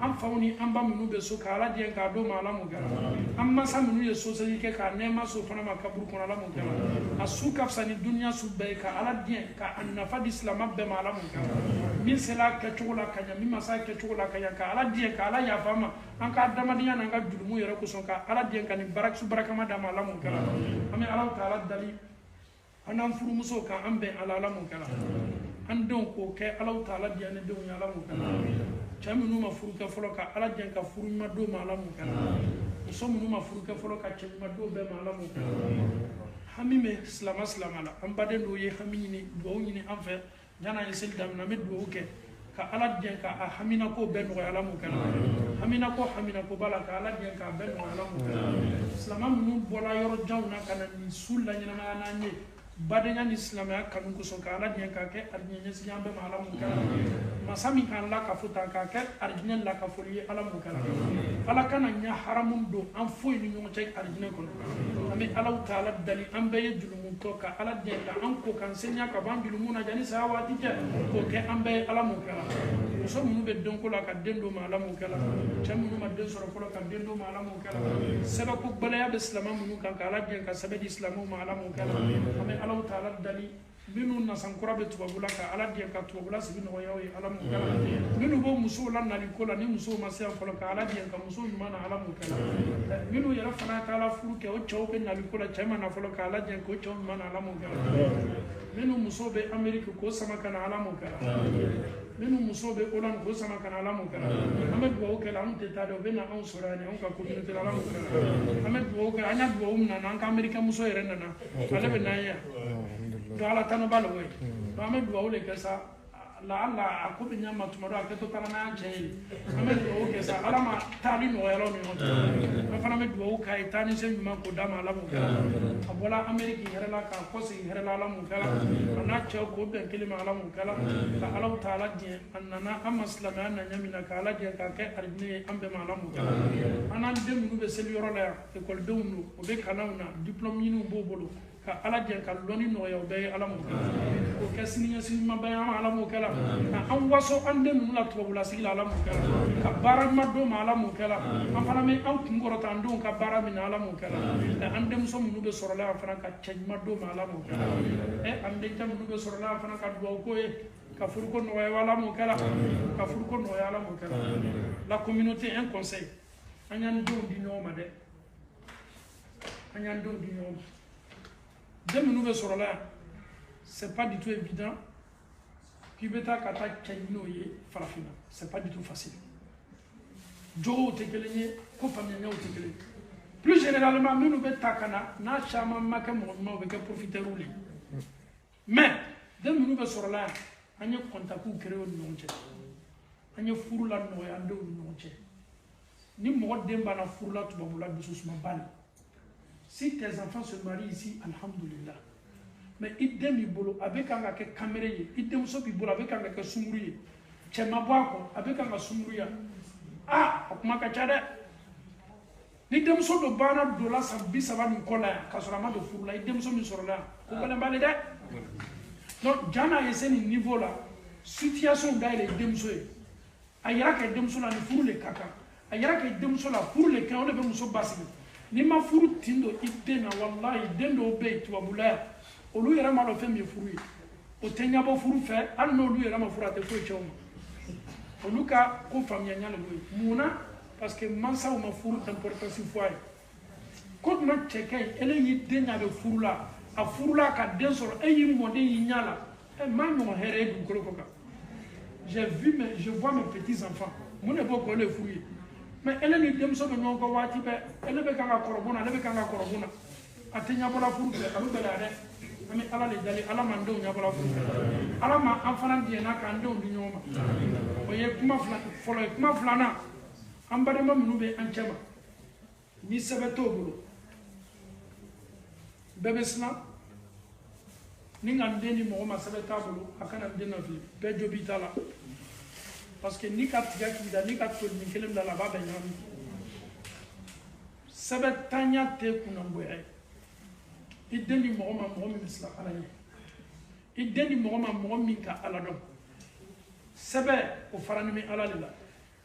an faw ni an ba minnu bɛ so ka ala diɲɛ k'a d'o ma ala mun kɛra an mansa minnu ye sosɛli kɛ k'a nɛɛma so fana ma kaburu kɔnɔ ala mun kɛra a su ka fisa ni duniya su bɛɛ ye ka ala diɲɛ ka a nafa di silama bɛɛ ma ala mun kɛra min sela kɛcogo la ka ɲa min ma se kɛcogo la ka ɲa ka ala diɲɛ ka ala yafa ma an ka adamadenya n'an ka jurumu yɛrɛ kosɔn ka ala diɲɛ ka nin barakisu barakama d'a ma ala mun kɛra an bɛ Allahu Taala dali an n'an furumusow kan an bɛn ala mun kɛra an denw k'o kɛ Allahu Taala diya ne denw ye ala mun kɛra cɛ minnu ma furu kɛ fɔlɔ ka ala diɲɛ ka furu ɲuman d'o ma ala mun kɛra muso minnu ma furu kɛ fɔlɔ ka cɛ ɲuman d'o bɛɛ ma ala mun kɛra hami bɛ silama la an baden dɔw ye hami ɲini duwawu ɲini an fɛ jana ye seli daminɛ an bɛ duwawu kɛ ka ala diɲɛ ka a haminako bɛɛ nɔgɔya ala mun kɛra haminako b'a la ka ala diɲɛ k'a bɛɛ nɔgɔya ala mun kɛra silama minnu bɔra yɔrɔ janw na ka na nin su laɲɛnamaya n'an ye badenya ni silamɛya kanu kosɔn ka ala diɲɛ k'a kɛ arijinɛ ɲɛsigi an bɛɛ ma ala mun kɛra masa min k'an lakafo tan k'a kɛ arijinɛ lakafoli ye ala mun kɛra ala kana ɲa haramu don an foyi ni ɲɔgɔn cɛ arijinɛ kɔnɔ an bɛ Allahu Taala dali an bɛɛ ye julumutɔ ka ala diɲɛ ka an ko k'an seniya ka ban julumu na janni saya waati cɛ k'o kɛ an bɛɛ ye ala mun kɛra muso minnu bɛ denko la ka den d'o ma ala mun kɛra cɛ minnu ma den sɔrɔ fɔlɔ ka den d'o ma ala mun kɛra sɛbɛko gɛlɛya bɛ silama minnu kan ka ala diɲɛ ka sɛbɛ di silamɛw ma ala mun kɛra an bɛ Allahu Taala dali minnu nasankura bɛ tubabula ka ala diɲɛ ka tubabula sigi nɔgɔyaw ye ala mun kɛra minnu bɛ musow la naliko la ni musow ma se yan fɔlɔ ka ala diɲɛ ka muso ɲuman na ala mun kɛra minnu yɛrɛ fana ka ala furu kɛ o cɛw bɛ naliko la cɛ ma na fɔlɔ ka ala diɲɛ k'o cɛw ɲuman na ala mun kɛra minnu musow bɛ Amérique k'o sama ka na ala mun kɛra minnu musow bɛ Hollande k'o sama ka na ala mun kɛra an bɛ duwawu kɛ la anw tɛ taa dɛ u bɛ na anw sɔrɔ yan anw ka communauté la ala mun kɛra an bɛ duwawu kɛ an y'a duwawu min na an ka Américain muso yɛrɛ nana ale bɛ n'an ye yan to ala tanu b'a la o ye an bɛ duwawu de kɛ sa ala a ko bɛ ɲa ma tuma dɔ a kɛ to taara n'an cɛ ye an bɛ duwawu kɛ sa ala ma taali nɔgɔya ni ɲɔgɔn cɛ an fana bɛ duwawu k'a ye taa ni se ɲuman k'o d'a ma ala mun kɛra a bɔla Amérique hɛrɛ la k'a kɔsegin hɛrɛ la ala mun kɛra a n'a cɛw k'o bɛn kelen ma ala mun kɛra ka Allahu Taala diɲɛ a nana an ma silamɛya na ɲɛ min na ka ala diɲɛ k'a kɛ arijinɛ ye an bɛɛ ma ala mun kɛra an n'an den minnu bɛ seli yɔrɔ la yan ekɔlidenw don o bɛ kalanw na diplôme ɲiniw b'o bolo ka ala diɲɛ ka lɔnni nɔgɔya o bɛɛ ye ala mun kɛra o kɛ sini ɲɛsigi ɲuman bɛɛ ye an ma ala mun kɛra ka an waso an den ninnu la tubabula sigi la ala mun kɛra ka baara ɲuman d'o ma ala mun kɛra an fana bɛ an kun kɔrɔta an denw ka baara min na ala mun kɛra an denmuso minnu bɛ sɔrɔla yan fana ka cɛ ɲuman d'o ma ala mun kɛra an denkɛ minnu bɛ sɔrɔla yan fana ka duwawu k'o ye ka furuko nɔgɔya ala mun kɛra ka furuko nɔgɔya ala mun kɛra la communauté un conseil an y'an denw di ɲɔgɔn ma dɛ an y'an denw di ɲɔgɔn ma den minnu bɛ sɔrɔla yan c'est pas du tout évident k'i bɛ taa ka taa cɛ ɲin'o ye farafinna c'est pas du tout facile jogow tɛ kelen ye ko faamuyaw tɛ kelen plus généralement minnu bɛ ta ka na n'a caman ma kɛ mɔgɔ ɲuman u bɛ kɛ profiteurs de mais den minnu bɛ sɔrɔla yan an ye contacts créer u ni ɲɔgɔn cɛ an ye furu la nɔgɔya an denw ni ɲɔgɔn cɛ ni mɔgɔ den banna furu la tubabula dusu suma bani si tes enfants se marient ici alhamdulillah mais i den b'i bolo a bɛ kan ka kɛ kamere ye i denmuso b'i bolo a bɛ kan ka kɛ sunkuru ye cɛ ma bɔ a kɔ a bɛ kan ka sunkuru ya a kuma ka ca dɛ ni denmuso dɔ banna don la san 30 nin kɔ la yan k'a sɔrɔ a ma don furu la i denmuso min sɔrɔla yan ko gɛlɛn b'ale dɛ donc jaa n'a ye se nin niveau la situation dayɛlɛ i denmuso ye a yira kɛ denmuso la ni furu le ka kan a yira kɛ denmuso la furu le kan o de bɛ muso basigi n'i ma furu tin don i den na walahi den dɔw bɛ yen tubabula yan olu yɛrɛ ma dɔn fɛn min ye furu ye o tɛ ɲɛbɔ furu fɛ hali n'olu yɛrɛ ma furu a tɛ foyi cɛw ma olu ka ko faamuyaya le y'o ye mun na parce que mansaw ma furu importance fɔ a ye ko tuma cɛ ka ɲi ele y'i den ɲa bɛ furu la a furu la ka den sɔrɔ e y'i mɔden y'i ɲa la maa ɲɔgɔn hɛrɛ ye dugukolo kɔ kan je vois mes petits enfants mun de b'o kɔ ele ye furu ye mais ele ni denmuso bɛ ɲɔgɔn kɔ waati bɛɛ ele bɛ kan ka kɔrɔbɔ na ale bɛ kan ka kɔrɔbɔ na a tɛ ɲɛbɔla furu fɛ a bɛ gɛlɛya dɛ an bɛ ala de dali ala m'an denw ɲɛbɔla furu fɛ ala ma an fana diɲɛna k'an denw di ɲɔgɔn ma o ye kuma fɔlɔ ye kuma filanan an balima minnu bɛ an cɛ ma ni sɛbɛn t'o bolo bɛɛ bɛ siran ni ka n den di mɔgɔ ma sɛbɛn t'a bolo a kana n den nafili bɛɛ jo b'i ta la parce que n'i ka tigɛ k'i da n'i ka tolinin kelen bila la a b'a bɛɛ ɲagami sɛbɛn tanya tɛ kunnangoya ye i den di mɔgɔ ma mɔgɔ min bɛ siran ala ɲɛ i den di mɔgɔ ma mɔgɔ min ka ala dɔn sɛbɛn o farani bɛ ala de la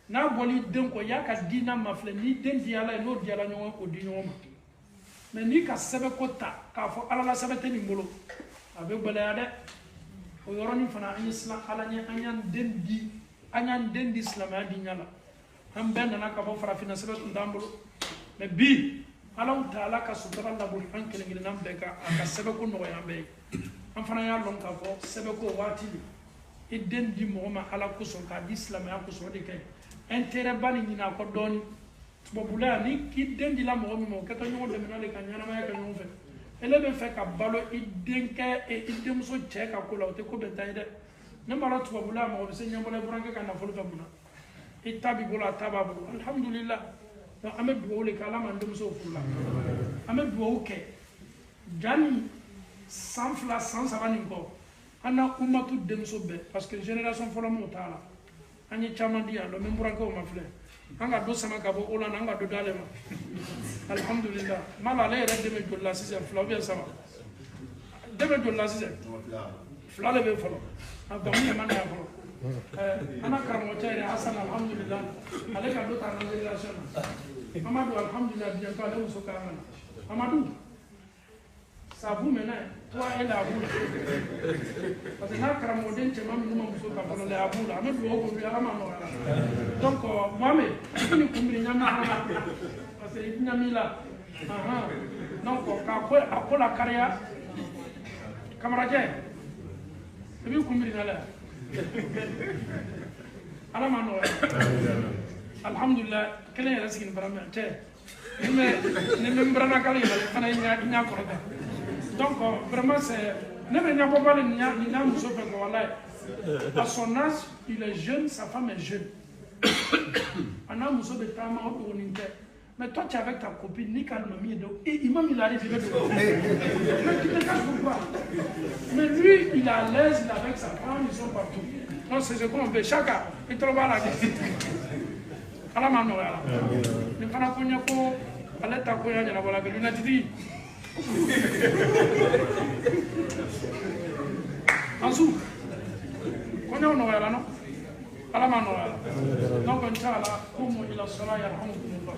n'a bɔli den kɔ y'a ka diina ma filɛ ni den di ala ye n'o di ala ɲɔgɔn o di ɲɔgɔn ma mais n'i ka sɛbɛn ko ta k'a fɔ ala la sɛbɛn tɛ nin bolo a bɛ gɛlɛya dɛ o yɔrɔnin fana an ye siran ala ɲɛ an y'an den di silamɛya di ɲa la an bɛɛ nana ka bɔ farafinna sɛbɛn tun t'an bolo mais bi ala ta ala ka sutura labɔ an kelen kelenna bɛɛ kan a ka sɛbɛn ko nɔgɔya an bɛɛ ye an fana y'a lɔn k'a fɔ sɛbɛn ko waati i den di mɔgɔ ma ala kosɔn k'a di silamɛya kosɔn o de ka ɲi intérêt ba ni ɲinɛ a kɔ dɔɔni tubabula yan ni i den dila mɔgɔ min ma o kɛtɔ ɲɔgɔn dɛmɛna de ka ɲɛnamaya kɛ ɲɔgɔn fɛ ele bɛ fɛ ka balo i denkɛ i denmuso cɛ ka ko la o tɛ ko bɛɛ ta ye dɛ ne m'a dɔn tubabula yan mɔgɔ bɛ se ɲɛbɔla i burankɛ ka nafolo fɛ mun na i ta b'i bolo a ta b'a bolo alhamdulillah donc an bɛ dugawu de kɛ ala m'an denmusow furu la an bɛ dugawu kɛ jani san 2 san 3 nin kɔ an na umatu denmuso bɛɛ parce que génération fɔlɔ m'o t'a la an ye caman di yan dɔn min burankɛw ma filɛ an ka dɔ sama ka bɔ o la an ka dɔ d'ale ma alhamdulillah mala ale yɛrɛ den bɛ joli la sisan 2 ou bien 3 den bɛ joli la sisan 2 de bɛ fɔlɔ a dɔn min man yan fɔlɔ an ka karamɔgɔcɛ yɛrɛ Hasan alhamdulillah ale ka dɔ ta an ka génération na Amadu alhamdulillah bientôt ale muso ka na Amadu c'est à vous maintenant toi elle est à vous parce que n'a karamɔgɔden cɛman minnu ma muso ta fɔlɔ la a b'u la an bɛ dugawu k'olu ye ala ma nɔgɔya donc Mohamed i ni kunbiri ɲami ala la parce que i ɲami la donc k'a ko la kariya kamarajɛ i b'i kunbiri na la ala ma nɔgɔya alhamdulillah kelen yɛrɛ sigi ni bara mɛ cɛ ni bɛ n barana k'ale yɛrɛ fana i ɲa kɔrɔta donc vraiment c'est ne bɛ ɲɛbɔ bali nin y'a muso fɛ ko walayi à son âge il est jeune sa femme est jeune a n'a muso bɛ taama o dɔgɔnin tɛ mais toi tu es avec ta copine ni ka alimami ye donc imam il arrive il bɛ don mais tu te caches pourquoi mais lui il est à l'aise il est avec sa femme ils sont partout donc c'est ce qu'on fait chacun i tɔrɔ b'a la kɛ ala ma nɔgɔya la nin fana ko ɲɛ ko ale ta ko ɲɛ ɲɛnabɔ la kɛ lunatigi Ansu, kɔɲɔw nɔgɔyara no ala ma nɔgɔya donc inchallah kumu ila sala yarhamukumullah